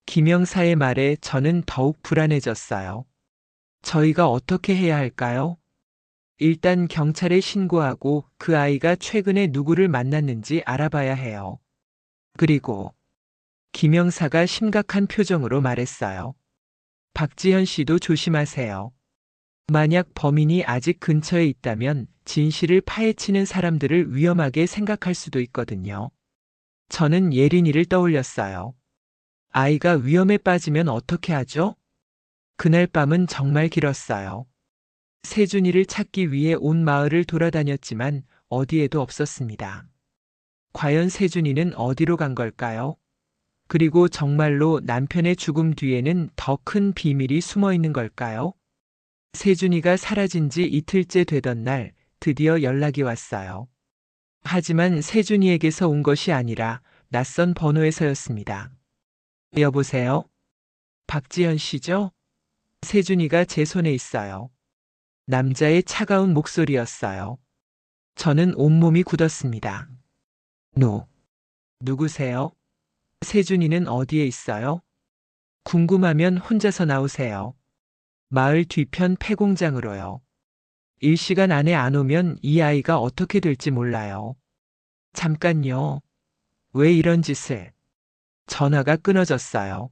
김영사의 말에 저는 더욱 불안해졌어요. 저희가 어떻게 해야 할까요? 일단 경찰에 신고하고 그 아이가 최근에 누구를 만났는지 알아봐야 해요. 그리고 김영사가 심각한 표정으로 말했어요. 박지현 씨도 조심하세요. 만약 범인이 아직 근처에 있다면 진실을 파헤치는 사람들을 위험하게 생각할 수도 있거든요. 저는 예린이를 떠올렸어요. 아이가 위험에 빠지면 어떻게 하죠? 그날 밤은 정말 길었어요. 세준이를 찾기 위해 온 마을을 돌아다녔지만 어디에도 없었습니다. 과연 세준이는 어디로 간 걸까요? 그리고 정말로 남편의 죽음 뒤에는 더 큰 비밀이 숨어 있는 걸까요? 세준이가 사라진 지 이틀째 되던 날 드디어 연락이 왔어요. 하지만 세준이에게서 온 것이 아니라 낯선 번호에서였습니다. 여보세요? 박지현 씨죠? 세준이가 제 손에 있어요. 남자의 차가운 목소리였어요. 저는 온몸이 굳었습니다. 누구세요? 세준이는 어디에 있어요? 궁금하면 혼자서 나오세요. 마을 뒤편 폐공장으로요. 일시간 안에 안 오면 이 아이가 어떻게 될지 몰라요. 잠깐요. 왜 이런 짓을? 전화가 끊어졌어요.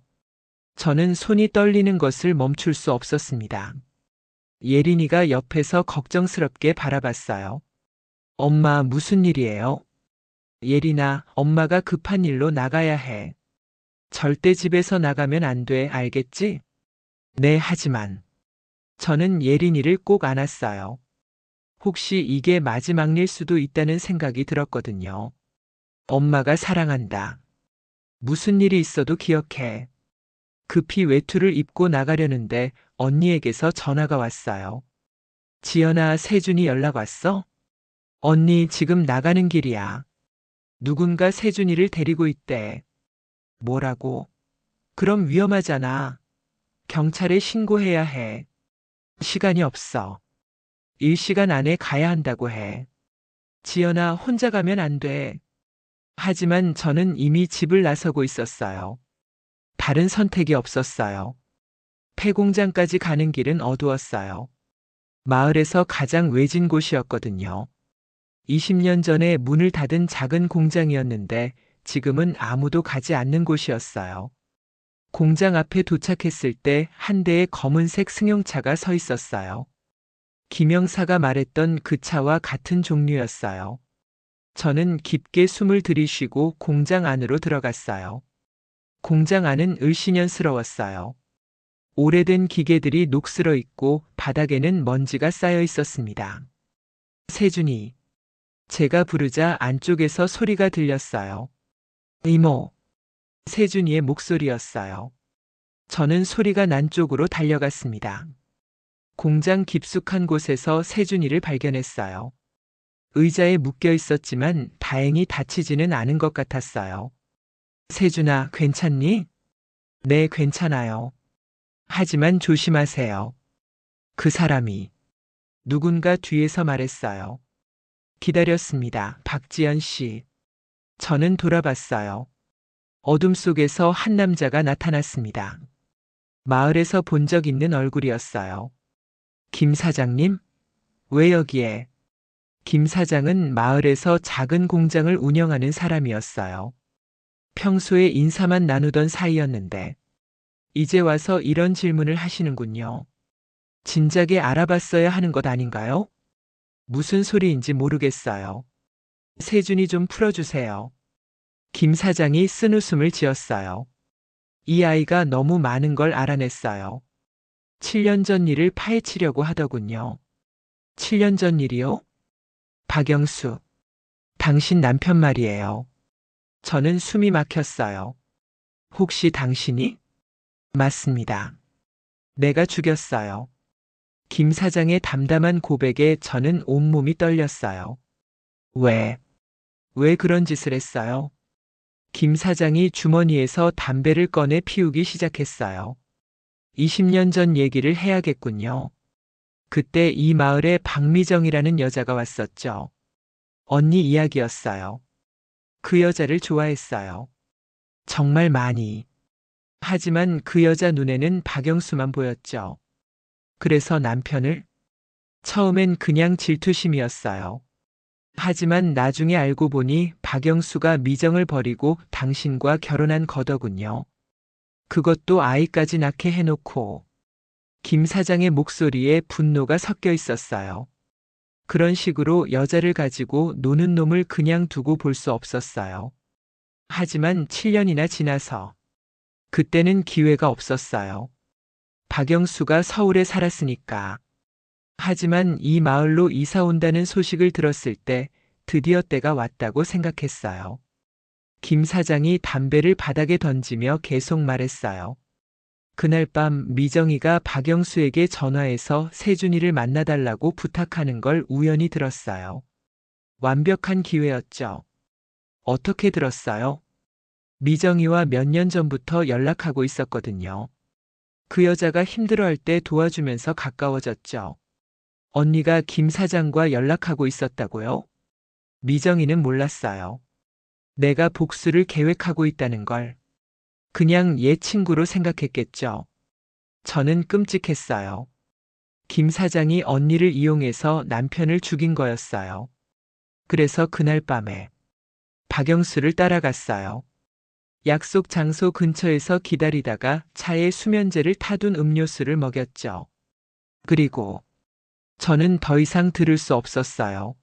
저는 손이 떨리는 것을 멈출 수 없었습니다. 예린이가 옆에서 걱정스럽게 바라봤어요. 엄마, 무슨 일이에요? 예린아, 엄마가 급한 일로 나가야 해. 절대 집에서 나가면 안 돼, 알겠지? 네, 하지만. 저는 예린이를 꼭 안았어요. 혹시 이게 마지막 일 수도 있다는 생각이 들었거든요. 엄마가 사랑한다. 무슨 일이 있어도 기억해. 급히 외투를 입고 나가려는데 언니에게서 전화가 왔어요. 지연아, 세준이 연락 왔어? 언니, 지금 나가는 길이야. 누군가 세준이를 데리고 있대. 뭐라고? 그럼 위험하잖아. 경찰에 신고해야 해. 시간이 없어. 일시간 안에 가야 한다고 해. 지연아, 혼자 가면 안 돼. 하지만 저는 이미 집을 나서고 있었어요. 다른 선택이 없었어요. 폐공장까지 가는 길은 어두웠어요. 마을에서 가장 외진 곳이었거든요. 20년 전에 문을 닫은 작은 공장이었는데 지금은 아무도 가지 않는 곳이었어요. 공장 앞에 도착했을 때 한 대의 검은색 승용차가 서 있었어요. 김영사가 말했던 그 차와 같은 종류였어요. 저는 깊게 숨을 들이쉬고 공장 안으로 들어갔어요. 공장 안은 을씨년스러웠어요. 오래된 기계들이 녹슬어 있고 바닥에는 먼지가 쌓여 있었습니다. 세준이. 제가 부르자 안쪽에서 소리가 들렸어요. 이모. 세준이의 목소리였어요. 저는 소리가 난 쪽으로 달려갔습니다. 공장 깊숙한 곳에서 세준이를 발견했어요. 의자에 묶여 있었지만 다행히 다치지는 않은 것 같았어요. 세준아, 괜찮니? 네, 괜찮아요. 하지만 조심하세요. 그 사람이. 누군가 뒤에서 말했어요. 기다렸습니다. 박지연 씨. 저는 돌아봤어요. 어둠 속에서 한 남자가 나타났습니다. 마을에서 본 적 있는 얼굴이었어요. 김 사장님? 왜 여기에? 김 사장은 마을에서 작은 공장을 운영하는 사람이었어요. 평소에 인사만 나누던 사이였는데, 이제 와서 이런 질문을 하시는군요. 진작에 알아봤어야 하는 것 아닌가요? 무슨 소리인지 모르겠어요. 세준이 좀 풀어주세요. 김 사장이 쓴웃음을 지었어요. 이 아이가 너무 많은 걸 알아냈어요. 7년 전 일을 파헤치려고 하더군요. 7년 전 일이요? 박영수, 당신 남편 말이에요. 저는 숨이 막혔어요. 혹시 당신이? 맞습니다. 내가 죽였어요. 김 사장의 담담한 고백에 저는 온몸이 떨렸어요. 왜 그런 짓을 했어요? 김 사장이 주머니에서 담배를 꺼내 피우기 시작했어요. 20년 전 얘기를 해야겠군요. 그때 이 마을에 박미정이라는 여자가 왔었죠. 언니 이야기였어요. 그 여자를 좋아했어요. 정말 많이. 하지만 그 여자 눈에는 박영수만 보였죠. 그래서 남편을? 처음엔 그냥 질투심이었어요. 하지만 나중에 알고 보니 박영수가 미정을 버리고 당신과 결혼한 거더군요. 그것도 아이까지 낳게 해놓고. 김 사장의 목소리에 분노가 섞여 있었어요. 그런 식으로 여자를 가지고 노는 놈을 그냥 두고 볼 수 없었어요. 하지만 7년이나 지나서 그때는 기회가 없었어요. 박영수가 서울에 살았으니까. 하지만 이 마을로 이사 온다는 소식을 들었을 때 드디어 때가 왔다고 생각했어요. 김 사장이 담배를 바닥에 던지며 계속 말했어요. 그날 밤 미정이가 박영수에게 전화해서 세준이를 만나달라고 부탁하는 걸 우연히 들었어요. 완벽한 기회였죠. 어떻게 들었어요? 미정이와 몇 년 전부터 연락하고 있었거든요. 그 여자가 힘들어할 때 도와주면서 가까워졌죠. 언니가 김 사장과 연락하고 있었다고요? 미정이는 몰랐어요. 내가 복수를 계획하고 있다는 걸. 그냥 옛 친구로 생각했겠죠. 저는 끔찍했어요. 김 사장이 언니를 이용해서 남편을 죽인 거였어요. 그래서 그날 밤에 박영수를 따라갔어요. 약속 장소 근처에서 기다리다가 차에 수면제를 타둔 음료수를 먹였죠. 그리고 저는 더 이상 들을 수 없었어요.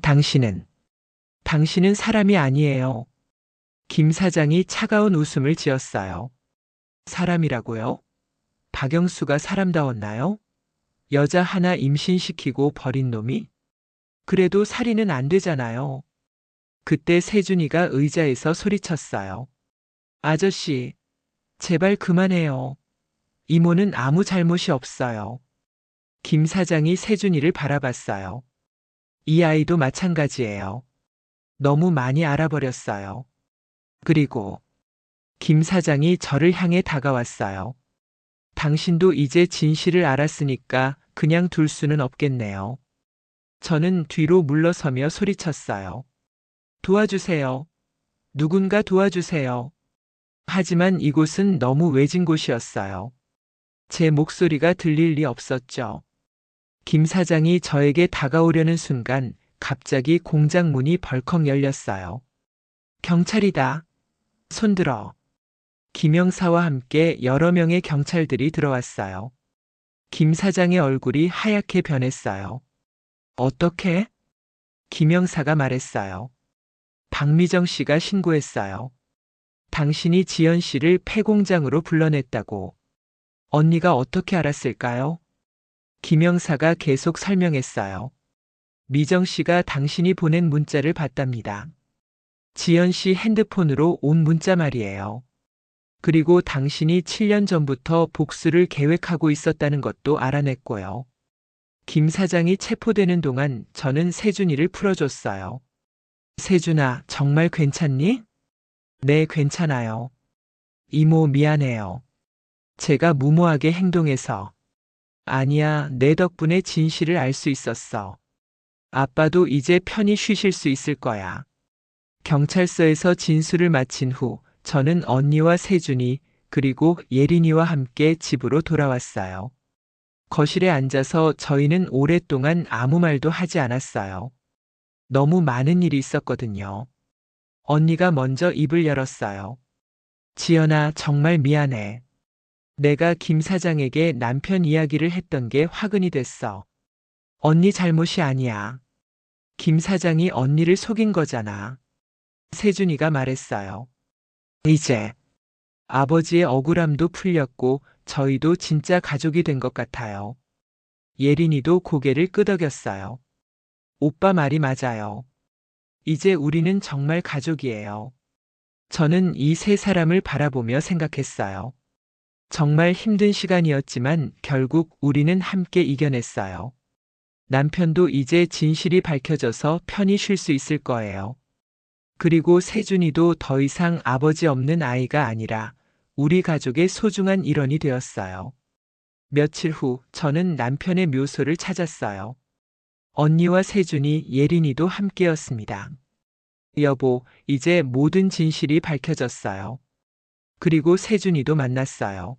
당신은 사람이 아니에요. 김 사장이 차가운 웃음을 지었어요. 사람이라고요? 박영수가 사람다웠나요? 여자 하나 임신시키고 버린 놈이? 그래도 살인은 안 되잖아요. 그때 세준이가 의자에서 소리쳤어요. 아저씨, 제발 그만해요. 이모는 아무 잘못이 없어요. 김 사장이 세준이를 바라봤어요. 이 아이도 마찬가지예요. 너무 많이 알아버렸어요. 그리고 김 사장이 저를 향해 다가왔어요. 당신도 이제 진실을 알았으니까 그냥 둘 수는 없겠네요. 저는 뒤로 물러서며 소리쳤어요. 도와주세요. 누군가 도와주세요. 하지만 이곳은 너무 외진 곳이었어요. 제 목소리가 들릴 리 없었죠. 김 사장이 저에게 다가오려는 순간 갑자기 공장 문이 벌컥 열렸어요. 경찰이다. 손들어. 김영사와 함께 여러 명의 경찰들이 들어왔어요. 김 사장의 얼굴이 하얗게 변했어요. 어떻게? 김영사가 말했어요. 박미정 씨가 신고했어요. 당신이 지연 씨를 폐공장으로 불러냈다고. 언니가 어떻게 알았을까요? 김영사가 계속 설명했어요. 미정 씨가 당신이 보낸 문자를 봤답니다. 지연 씨 핸드폰으로 온 문자 말이에요. 그리고 당신이 7년 전부터 복수를 계획하고 있었다는 것도 알아냈고요. 김 사장이 체포되는 동안 저는 세준이를 풀어줬어요. 세준아, 정말 괜찮니? 네, 괜찮아요. 이모 미안해요. 제가 무모하게 행동해서. 아니야, 내 덕분에 진실을 알 수 있었어. 아빠도 이제 편히 쉬실 수 있을 거야. 경찰서에서 진술을 마친 후 저는 언니와 세준이 그리고 예린이와 함께 집으로 돌아왔어요. 거실에 앉아서 저희는 오랫동안 아무 말도 하지 않았어요. 너무 많은 일이 있었거든요. 언니가 먼저 입을 열었어요. 지연아, 정말 미안해. 내가 김 사장에게 남편 이야기를 했던 게 화근이 됐어. 언니 잘못이 아니야. 김 사장이 언니를 속인 거잖아. 세준이가 말했어요. 이제 아버지의 억울함도 풀렸고 저희도 진짜 가족이 된 것 같아요. 예린이도 고개를 끄덕였어요. 오빠 말이 맞아요. 이제 우리는 정말 가족이에요. 저는 이 세 사람을 바라보며 생각했어요. 정말 힘든 시간이었지만 결국 우리는 함께 이겨냈어요. 남편도 이제 진실이 밝혀져서 편히 쉴 수 있을 거예요. 그리고 세준이도 더 이상 아버지 없는 아이가 아니라 우리 가족의 소중한 일원이 되었어요. 며칠 후 저는 남편의 묘소를 찾았어요. 언니와 세준이, 예린이도 함께였습니다. 여보, 이제 모든 진실이 밝혀졌어요. 그리고 세준이도 만났어요.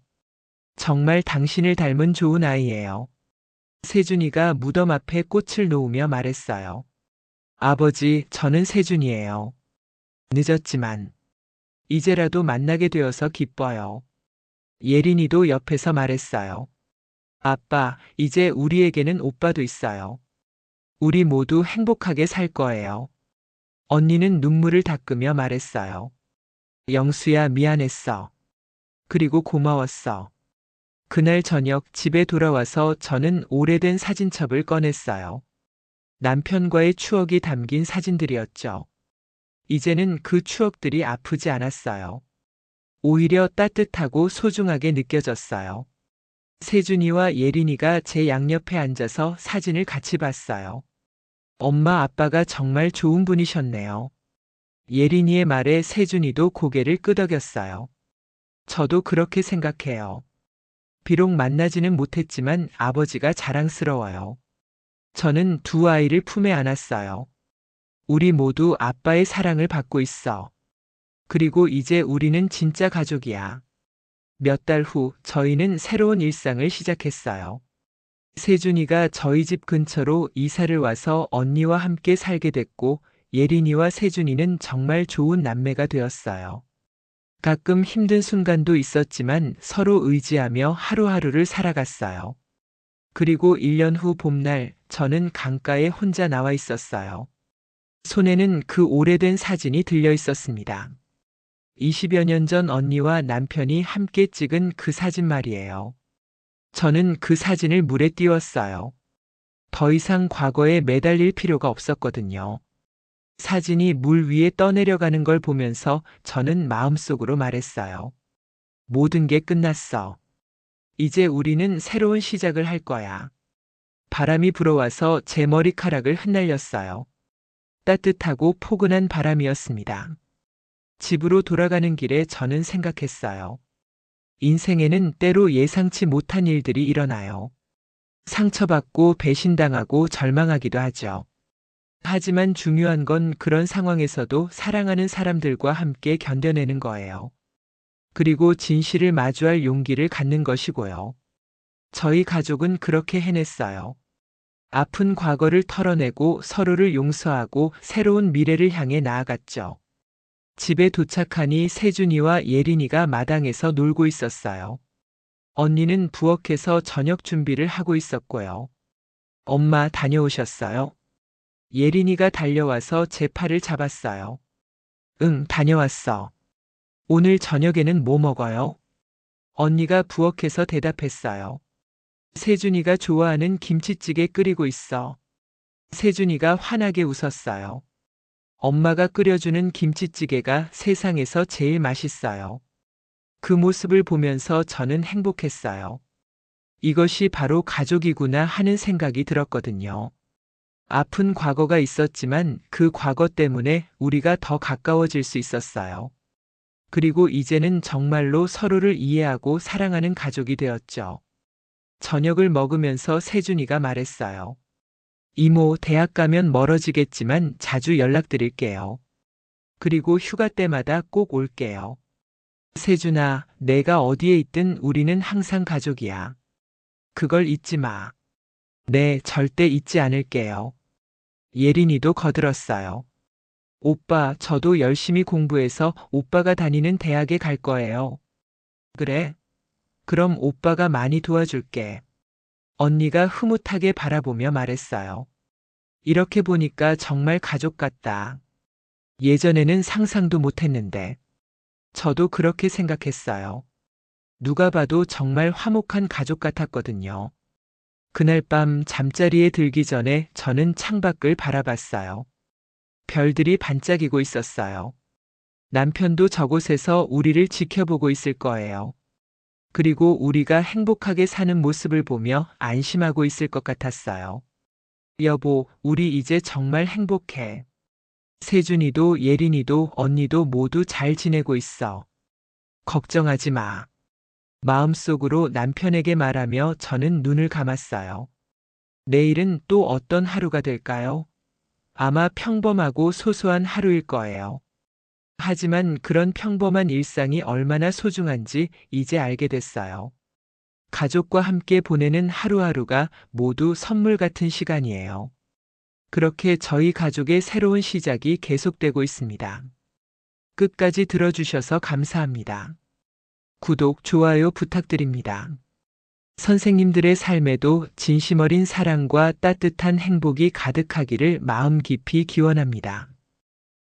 정말 당신을 닮은 좋은 아이예요. 세준이가 무덤 앞에 꽃을 놓으며 말했어요. 아버지, 저는 세준이에요. 늦었지만 이제라도 만나게 되어서 기뻐요. 예린이도 옆에서 말했어요. 아빠, 이제 우리에게는 오빠도 있어요. 우리 모두 행복하게 살 거예요. 언니는 눈물을 닦으며 말했어요. 영수야, 미안했어. 그리고 고마웠어. 그날 저녁 집에 돌아와서 저는 오래된 사진첩을 꺼냈어요. 남편과의 추억이 담긴 사진들이었죠. 이제는 그 추억들이 아프지 않았어요. 오히려 따뜻하고 소중하게 느껴졌어요. 세준이와 예린이가 제 양옆에 앉아서 사진을 같이 봤어요. 엄마, 아빠가 정말 좋은 분이셨네요. 예린이의 말에 세준이도 고개를 끄덕였어요. 저도 그렇게 생각해요. 비록 만나지는 못했지만 아버지가 자랑스러워요. 저는 두 아이를 품에 안았어요. 우리 모두 아빠의 사랑을 받고 있어. 그리고 이제 우리는 진짜 가족이야. 몇 달 후 저희는 새로운 일상을 시작했어요. 세준이가 저희 집 근처로 이사를 와서 언니와 함께 살게 됐고, 예린이와 세준이는 정말 좋은 남매가 되었어요. 가끔 힘든 순간도 있었지만 서로 의지하며 하루하루를 살아갔어요. 그리고 1년 후 봄날 저는 강가에 혼자 나와 있었어요. 손에는 그 오래된 사진이 들려 있었습니다. 20여 년 전 언니와 남편이 함께 찍은 그 사진 말이에요. 저는 그 사진을 물에 띄웠어요. 더 이상 과거에 매달릴 필요가 없었거든요. 사진이 물 위에 떠내려가는 걸 보면서 저는 마음속으로 말했어요. 모든 게 끝났어. 이제 우리는 새로운 시작을 할 거야. 바람이 불어와서 제 머리카락을 흩날렸어요. 따뜻하고 포근한 바람이었습니다. 집으로 돌아가는 길에 저는 생각했어요. 인생에는 때로 예상치 못한 일들이 일어나요. 상처받고 배신당하고 절망하기도 하죠. 하지만 중요한 건 그런 상황에서도 사랑하는 사람들과 함께 견뎌내는 거예요. 그리고 진실을 마주할 용기를 갖는 것이고요. 저희 가족은 그렇게 해냈어요. 아픈 과거를 털어내고 서로를 용서하고 새로운 미래를 향해 나아갔죠. 집에 도착하니 세준이와 예린이가 마당에서 놀고 있었어요. 언니는 부엌에서 저녁 준비를 하고 있었고요. 엄마, 다녀오셨어요? 예린이가 달려와서 제 팔을 잡았어요. 응, 다녀왔어. 오늘 저녁에는 뭐 먹어요? 언니가 부엌에서 대답했어요. 세준이가 좋아하는 김치찌개 끓이고 있어. 세준이가 환하게 웃었어요. 엄마가 끓여주는 김치찌개가 세상에서 제일 맛있어요. 그 모습을 보면서 저는 행복했어요. 이것이 바로 가족이구나 하는 생각이 들었거든요. 아픈 과거가 있었지만 그 과거 때문에 우리가 더 가까워질 수 있었어요. 그리고 이제는 정말로 서로를 이해하고 사랑하는 가족이 되었죠. 저녁을 먹으면서 세준이가 말했어요. 이모, 대학 가면 멀어지겠지만 자주 연락드릴게요. 그리고 휴가 때마다 꼭 올게요. 세준아, 내가 어디에 있든 우리는 항상 가족이야. 그걸 잊지 마. 네, 절대 잊지 않을게요. 예린이도 거들었어요. 오빠, 저도 열심히 공부해서 오빠가 다니는 대학에 갈 거예요. 그래? 그럼 오빠가 많이 도와줄게. 언니가 흐뭇하게 바라보며 말했어요. 이렇게 보니까 정말 가족 같다. 예전에는 상상도 못했는데. 저도 그렇게 생각했어요. 누가 봐도 정말 화목한 가족 같았거든요. 그날 밤 잠자리에 들기 전에 저는 창밖을 바라봤어요. 별들이 반짝이고 있었어요. 남편도 저곳에서 우리를 지켜보고 있을 거예요. 그리고 우리가 행복하게 사는 모습을 보며 안심하고 있을 것 같았어요. 여보, 우리 이제 정말 행복해. 세준이도 예린이도 언니도 모두 잘 지내고 있어. 걱정하지 마. 마음속으로 남편에게 말하며 저는 눈을 감았어요. 내일은 또 어떤 하루가 될까요? 아마 평범하고 소소한 하루일 거예요. 하지만 그런 평범한 일상이 얼마나 소중한지 이제 알게 됐어요. 가족과 함께 보내는 하루하루가 모두 선물 같은 시간이에요. 그렇게 저희 가족의 새로운 시작이 계속되고 있습니다. 끝까지 들어주셔서 감사합니다. 구독, 좋아요 부탁드립니다. 선생님들의 삶에도 진심 어린 사랑과 따뜻한 행복이 가득하기를 마음 깊이 기원합니다.